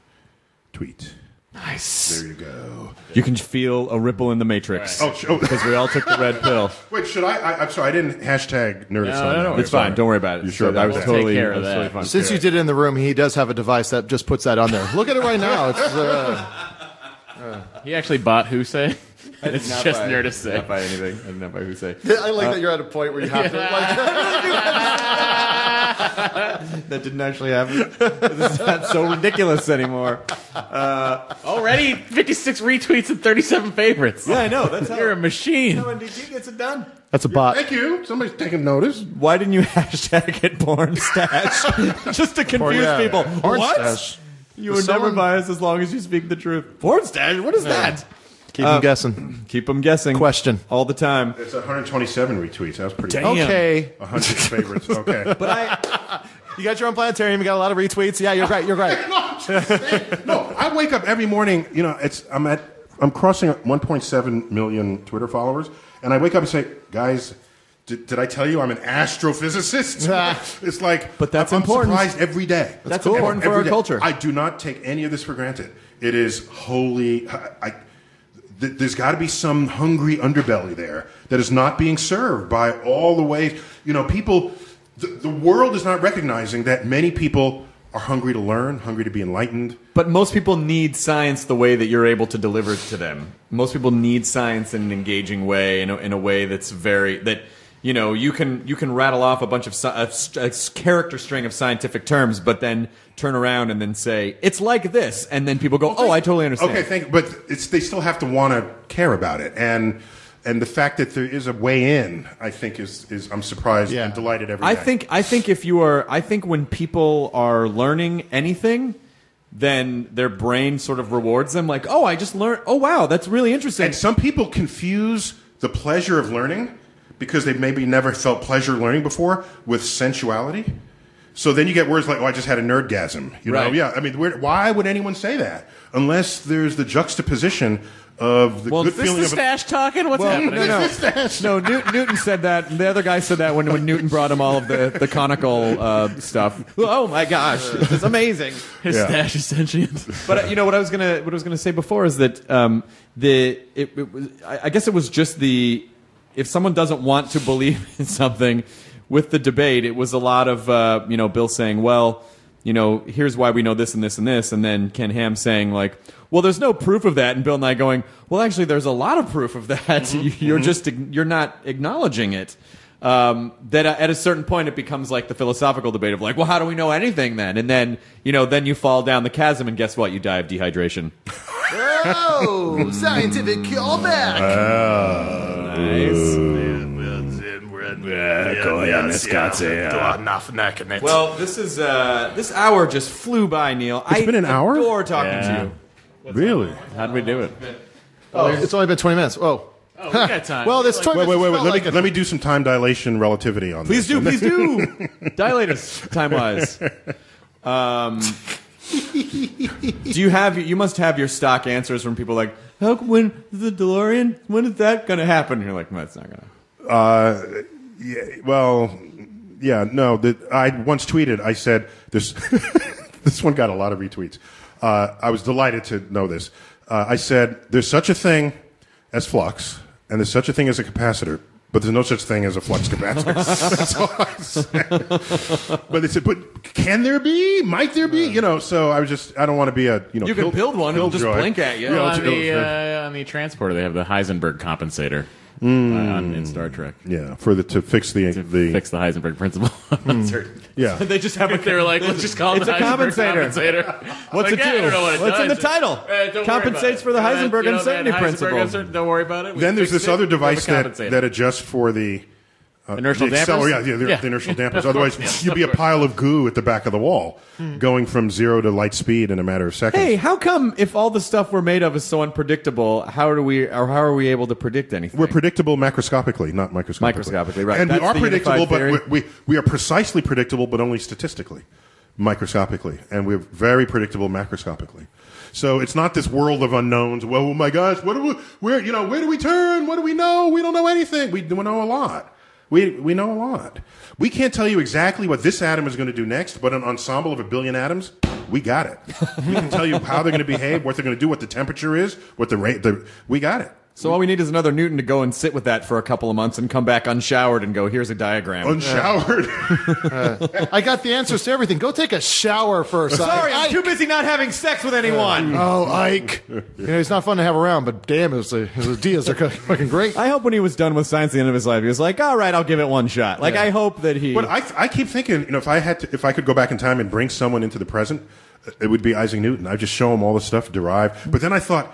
Tweet. Nice. There you go. You can feel a ripple in the matrix. Right. Because we all took the red pill. Wait, should I? I'm sorry, I didn't hashtag Nerdist. No, It's fine. Don't worry about it. You sure about I was that? totally, Take care of I was that. totally fine. Since you did it in the room, he does have a device that just puts that on there. Look at it right now. It's, He actually bought Who Say? It's Not just by- Nerdist Say. Not by anything. I did not buy Who Say. I like that you're at a point where you have to. That didn't actually happen. This is not so ridiculous anymore. Already 56 retweets and 37 favorites. Yeah, I know. That's how You're a machine. NDT gets it done. That's a bot. Thank you. Somebody's taking notice. Why didn't you hashtag it porn stash? Just to confuse people. Porn What? stash. You were never biased as long as you speak the truth. Porn stash? What is that? Keep them guessing. Keep them guessing. Question. All the time. It's 127 retweets. That was pretty. Damn. Okay. 100 favorites. Okay. But You got your own planetarium. You got a lot of retweets. Yeah, you're right. You're right. No, I wake up every morning. I'm crossing 1.7 million Twitter followers, and I wake up and say, guys, did I tell you I'm an astrophysicist? It's like, But that's I'm important. surprised every day. That's important for our day. culture. I do not take any of this for granted. It is wholly. There's got to be some hungry underbelly there that is not being served by all the ways. People. The world is not recognizing that many people are hungry to learn, hungry to be enlightened. But most people need science the way that you're able to deliver it to them. Most people need science in an engaging way, in a way that's you can rattle off a bunch of a character string of scientific terms, but then turn around and then say it's like this, and then people go, "Oh, I totally understand." Okay, but they still have to want to care about it, and the fact that there is a way in, I think, is I'm surprised and delighted every day. I think when people are learning anything, then their brain sort of rewards them, like, "Oh, I just learned. Oh, wow, that's really interesting." And some people confuse the pleasure of learning because they've maybe never felt pleasure learning before with sensuality. So then you get words like, "Oh, I just had a nerdgasm." Right. Yeah. I mean, why would anyone say that unless there's the juxtaposition of the good is this feeling the of stash talking? What's happening? No, Newton said that. The other guy said that when Newton brought him all of the conical stuff. Oh my gosh, this is amazing. His stash is sentient. But what I was gonna say before is that I guess it was just if someone doesn't want to believe in something, with the debate, it was a lot of Bill saying, well, here's why we know this and this and this, and then Ken Ham saying like, well, there's no proof of that, and Bill Nye going, well, actually, there's a lot of proof of that. You're not acknowledging it. That at a certain point it becomes like the philosophical debate of like, well, how do we know anything then? And then then you fall down the chasm, and guess what? You die of dehydration. Oh, scientific callback. Nice. Well, this hour just flew by, Neil. It's been an hour? I adore talking to you. Really? How'd we do it? Oh, it's only been 20 minutes. Oh, we got time. Well, this 20 Wait. minutes. Let me do some time dilation relativity on Please this. do. Dilate us time-wise. You must have your stock answers from people like, when the DeLorean, when is that going to happen? And you're like, no, it's not going to. I once tweeted, I said, this one got a lot of retweets. I was delighted to know this. I said, there's such a thing as flux, and there's such a thing as a capacitor, but there's no such thing as a flux capacitor. That's all I said. But they said, but can there be? Might there be? So I don't want to be a, You can build one, it'll just blink at you. Well, on the transporter, they have the Heisenberg compensator. In Star Trek, to fix the fix the Heisenberg principle. Yeah, they just have they were like, let's just call it the Heisenberg compensator. What's it do? I don't know what it What's does. in the title? Compensates for the Heisenberg uncertainty principle. Don't worry about it. Then there's this other device that adjusts for the inertial dampers. The inertial dampers. Otherwise, you'd be a pile of goo at the back of the wall, going from 0 to light speed in a matter of seconds. Hey, how come if all the stuff we're made of is so unpredictable, how are we able to predict anything? We're predictable macroscopically, not microscopically. Microscopically, right? And That's we are the predictable, unified but we are precisely predictable, but only statistically, microscopically, and we're very predictable macroscopically. So it's not this world of unknowns. Well, oh my gosh, where do we turn? What do we know? We don't know anything. We know a lot. We know a lot. We can't tell you exactly what this atom is going to do next, but an ensemble of 1 billion atoms, we got it. We can tell you how they're going to behave, what they're going to do, what the temperature is, what the rate. We got it. So all we need is another Newton to go and sit with that for a couple of months and come back unshowered and go, here's a diagram. Unshowered. I got the answers to everything. Go take a shower first. Sorry, I'm too busy not having sex with anyone. Ike. He's not fun to have around, but damn, his ideas are fucking great. I hope when he was done with science at the end of his life, he was like, all right, I'll give it one shot. Like, I hope that he... But I keep thinking, if I could go back in time and bring someone into the present, it would be Isaac Newton. I'd just show him all the stuff derived. But then I thought...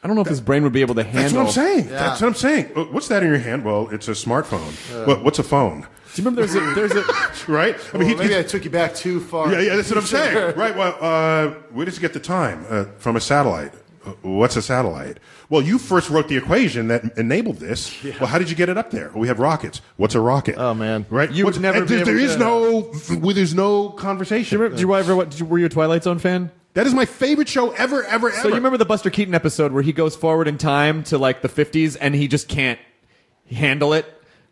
I don't know if his brain would be able to handle... That's what I'm saying. Yeah. That's what I'm saying. What's that in your hand? Well, it's a smartphone. What's a phone? Do you remember there's a right? I mean, maybe I took you back too far. Yeah, that's what I'm saying. Right, well, where does he get the time? From a satellite. What's a satellite? Well, you first wrote the equation that enabled this. Yeah. Well, how did you get it up there? Well, we have rockets. What's a rocket? Oh, man. Right? You would never be able to... There's no conversation. Were you a Twilight Zone fan? That is my favorite show ever. So you remember the Buster Keaton episode where he goes forward in time to like the 50s and he just can't handle it?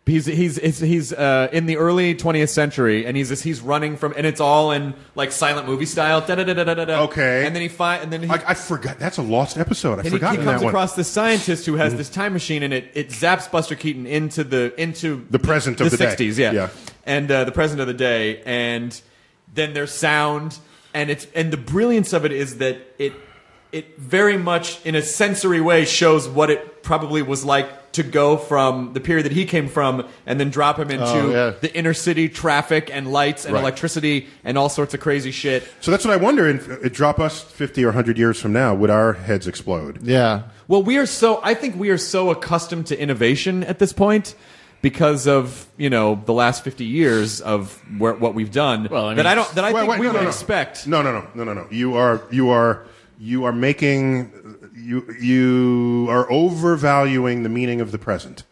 He's in the early 20th century and he's running from, and it's all in like silent movie style. Okay. And then I forgot. That's a lost episode. I forgot he that comes one. across this scientist who has this time machine and it zaps Buster Keaton into the present of the 60s, day. yeah. And the present of the day, and then there's sound. And the brilliance of it is that it very much in a sensory way shows what it probably was like to go from the period that he came from and then drop him into the inner city traffic and lights and electricity and all sorts of crazy shit. So that's what I wonder. It drop us 50 or 100 years from now, would our heads explode? Yeah. Well, I think we are so accustomed to innovation at this point. Because of the last 50 years of what we've done, that I think we would expect. No. You are overvaluing the meaning of the present.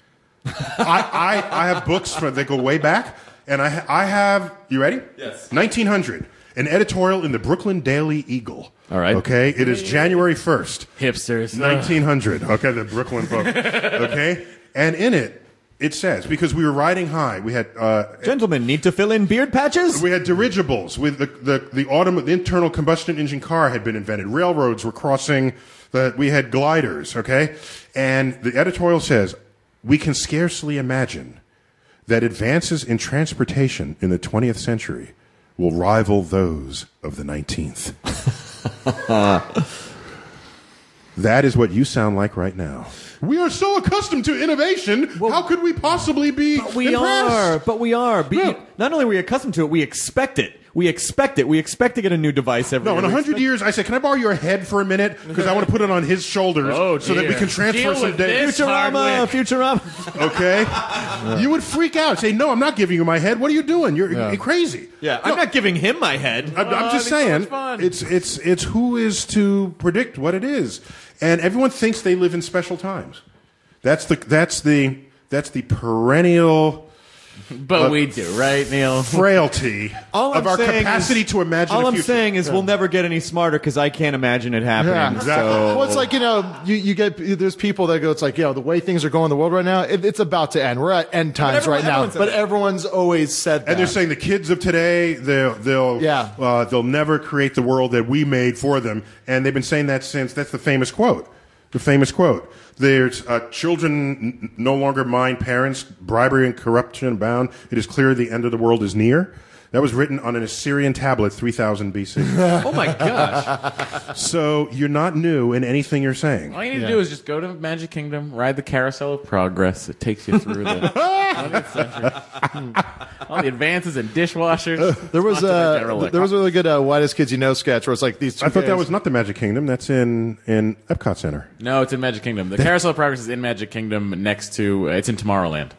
I have books that go way back, and I have. You ready? Yes. 1900, an editorial in the Brooklyn Daily Eagle. All right. Okay. It is January 1st. Hipsters. 1900. Okay, the Brooklyn folks. Okay, and in it. It says, because we were riding high, we had... Gentlemen, need to fill in beard patches? We had dirigibles. With the internal combustion engine car had been invented. Railroads were crossing. We had gliders, okay? And the editorial says, we can scarcely imagine that advances in transportation in the 20th century will rival those of the 19th. That is what you sound like right now. We are so accustomed to innovation. How could we possibly be impressed? But we are. Not only are we accustomed to it, we expect it. We expect it. We expect to get a new device every year. No, in 100 years, I say, can I borrow your head for a minute? Because I want to put it on his shoulders so that we can transfer some data. Futurama. Okay? You would freak out. Say, no, I'm not giving you my head. What are you doing? You're crazy. Yeah, I'm not giving him my head. I'm just saying, it's who is to predict what it is. And everyone thinks they live in special times. That's the perennial... But we do, right, Neil? Frailty of our capacity to imagine all a I'm future. saying is we'll never get any smarter because I can't imagine it happening. Yeah, exactly. So. Well, it's like, you get, there's people that go, it's like, the way things are going in the world right now, it's about to end. We're at end times right now. But everyone's always said that. And they're saying the kids of today, they'll never create the world that we made for them. And they've been saying that since, that's the famous quote. The famous quote. There's children no longer mind parents, bribery and corruption abound. It is clear the end of the world is near. That was written on an Assyrian tablet, 3000 BC. Oh my gosh. So you're not new in anything you're saying. All you need to do is just go to Magic Kingdom, ride the Carousel of Progress. It takes you through the 20th century. All the advances in dishwashers. There was a really good Whitest Kids You Know sketch where it's like these two I thought guys- that was not the Magic Kingdom. That's in Epcot Center. No, it's in Magic Kingdom. The Carousel of Progress is in Magic Kingdom next to, it's in Tomorrowland.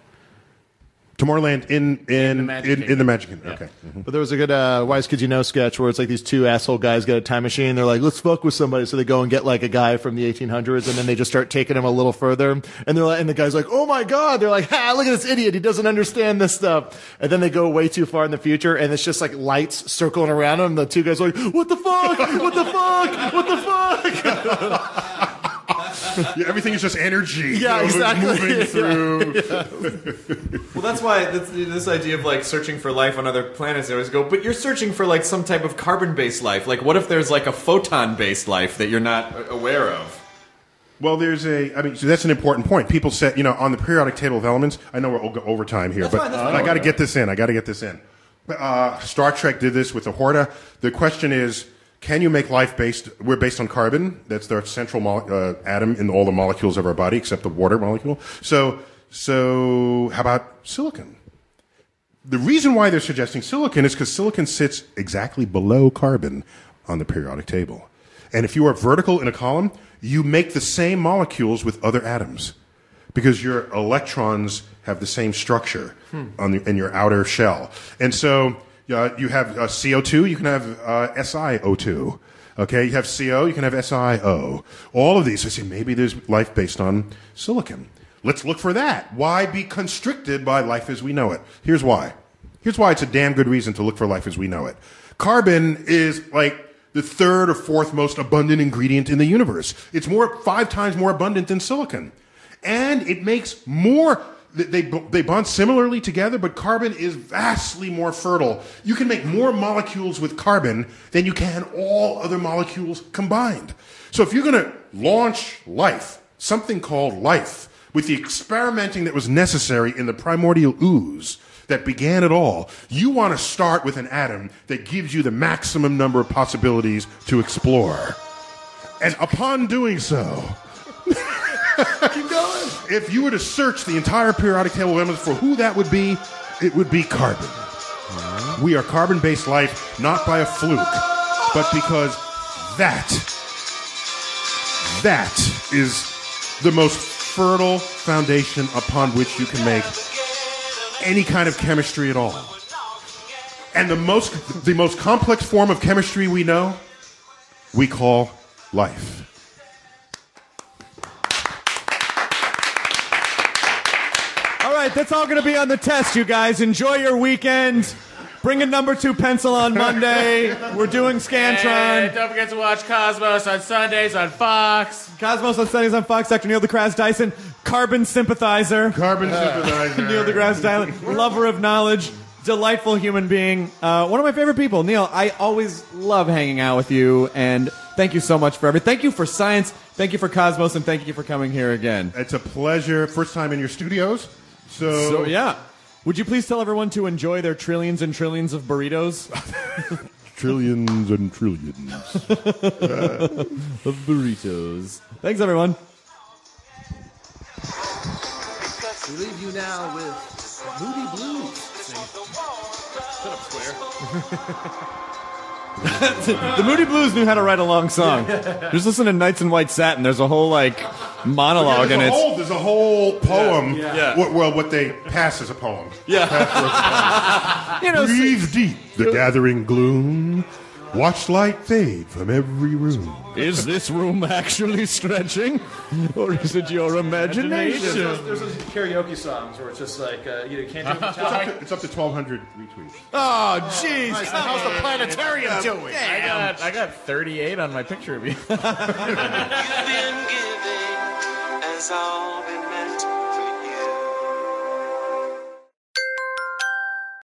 Tomorrowland in the Magic Kingdom. Yeah. Okay. But there was a good Wise Kids You Know sketch where it's like these two asshole guys get a time machine. They're like, let's fuck with somebody. So they go and get like a guy from the 1800s, and then they just start taking him a little further. And they're like, and the guy's like, oh my God. They're like, look at this idiot. He doesn't understand this stuff. And then they go way too far in the future, and it's just like lights circling around him. The two guys are like, what the fuck? What the fuck? What the fuck? Yeah, everything is just energy. Yeah, exactly. Moving through. Well, that's why this idea of like searching for life on other planets. They always go, but you're searching for like some type of carbon-based life. Like, what if there's like a photon-based life that you're not aware of? Well, so that's an important point. People said, on the periodic table of elements, I know we're over time here, That's fine. I got to get this in. Star Trek did this with the Horta. The question is, can you make life we're based on carbon. That's the central atom in all the molecules of our body, except the water molecule. So how about silicon? The reason why they're suggesting silicon is because silicon sits exactly below carbon on the periodic table. And if you are vertical in a column, you make the same molecules with other atoms because your electrons have the same structure in your outer shell. And so you have CO2, you can have SiO2. Okay, you have CO, you can have SiO. All of these, I say maybe there's life based on silicon. Let's look for that. Why be constricted by life as we know it? Here's why. Here's why it's a damn good reason to look for life as we know it. Carbon is like the third or fourth most abundant ingredient in the universe. It's 5 times more abundant than silicon. And it makes more... They bond similarly together, but carbon is vastly more fertile. You can make more molecules with carbon than you can all other molecules combined. So if you're going to launch life, something called life, with the experimenting that was necessary in the primordial ooze that began it all, you want to start with an atom that gives you the maximum number of possibilities to explore. And upon doing so... Keep going. If you were to search the entire periodic table of elements for who that would be, it would be carbon. We are carbon-based life, not by a fluke, but because that is the most fertile foundation upon which you can make any kind of chemistry at all. And the most complex form of chemistry we know, we call life. All right, that's all going to be on the test, you guys. Enjoy your weekend. Bring a number 2 pencil on Monday. We're doing Scantron. And don't forget to watch Cosmos on Sundays on Fox. Cosmos on Sundays on Fox. Dr. Neil deGrasse Tyson, carbon sympathizer. Carbon sympathizer. Neil deGrasse Tyson, lover of knowledge, delightful human being. One of my favorite people. Neil, I always love hanging out with you, and thank you so much for everything. Thank you for science. Thank you for Cosmos, and thank you for coming here again. It's a pleasure. First time in your studios. So yeah. Would you please tell everyone to enjoy their trillions and trillions of burritos? Trillions and trillions. Of burritos. Thanks, everyone. We leave you now with Moody Blues. Shut up, Square. The Moody Blues knew how to write a long song. Just listen to Knights in White Satin. The's a whole, monologue in it. There's a whole poem. Yeah. What they pass as a poem. Yeah. Breathe deep the gathering gloom. Watch light fade from every room. Is this room actually stretching? Or is it your imagination? There's those karaoke songs where it's just like, you can't do it. It's up to 1,200 retweets. Oh, jeez. How's the planetarium doing? I got 38 on my picture of you. You've been giving has all been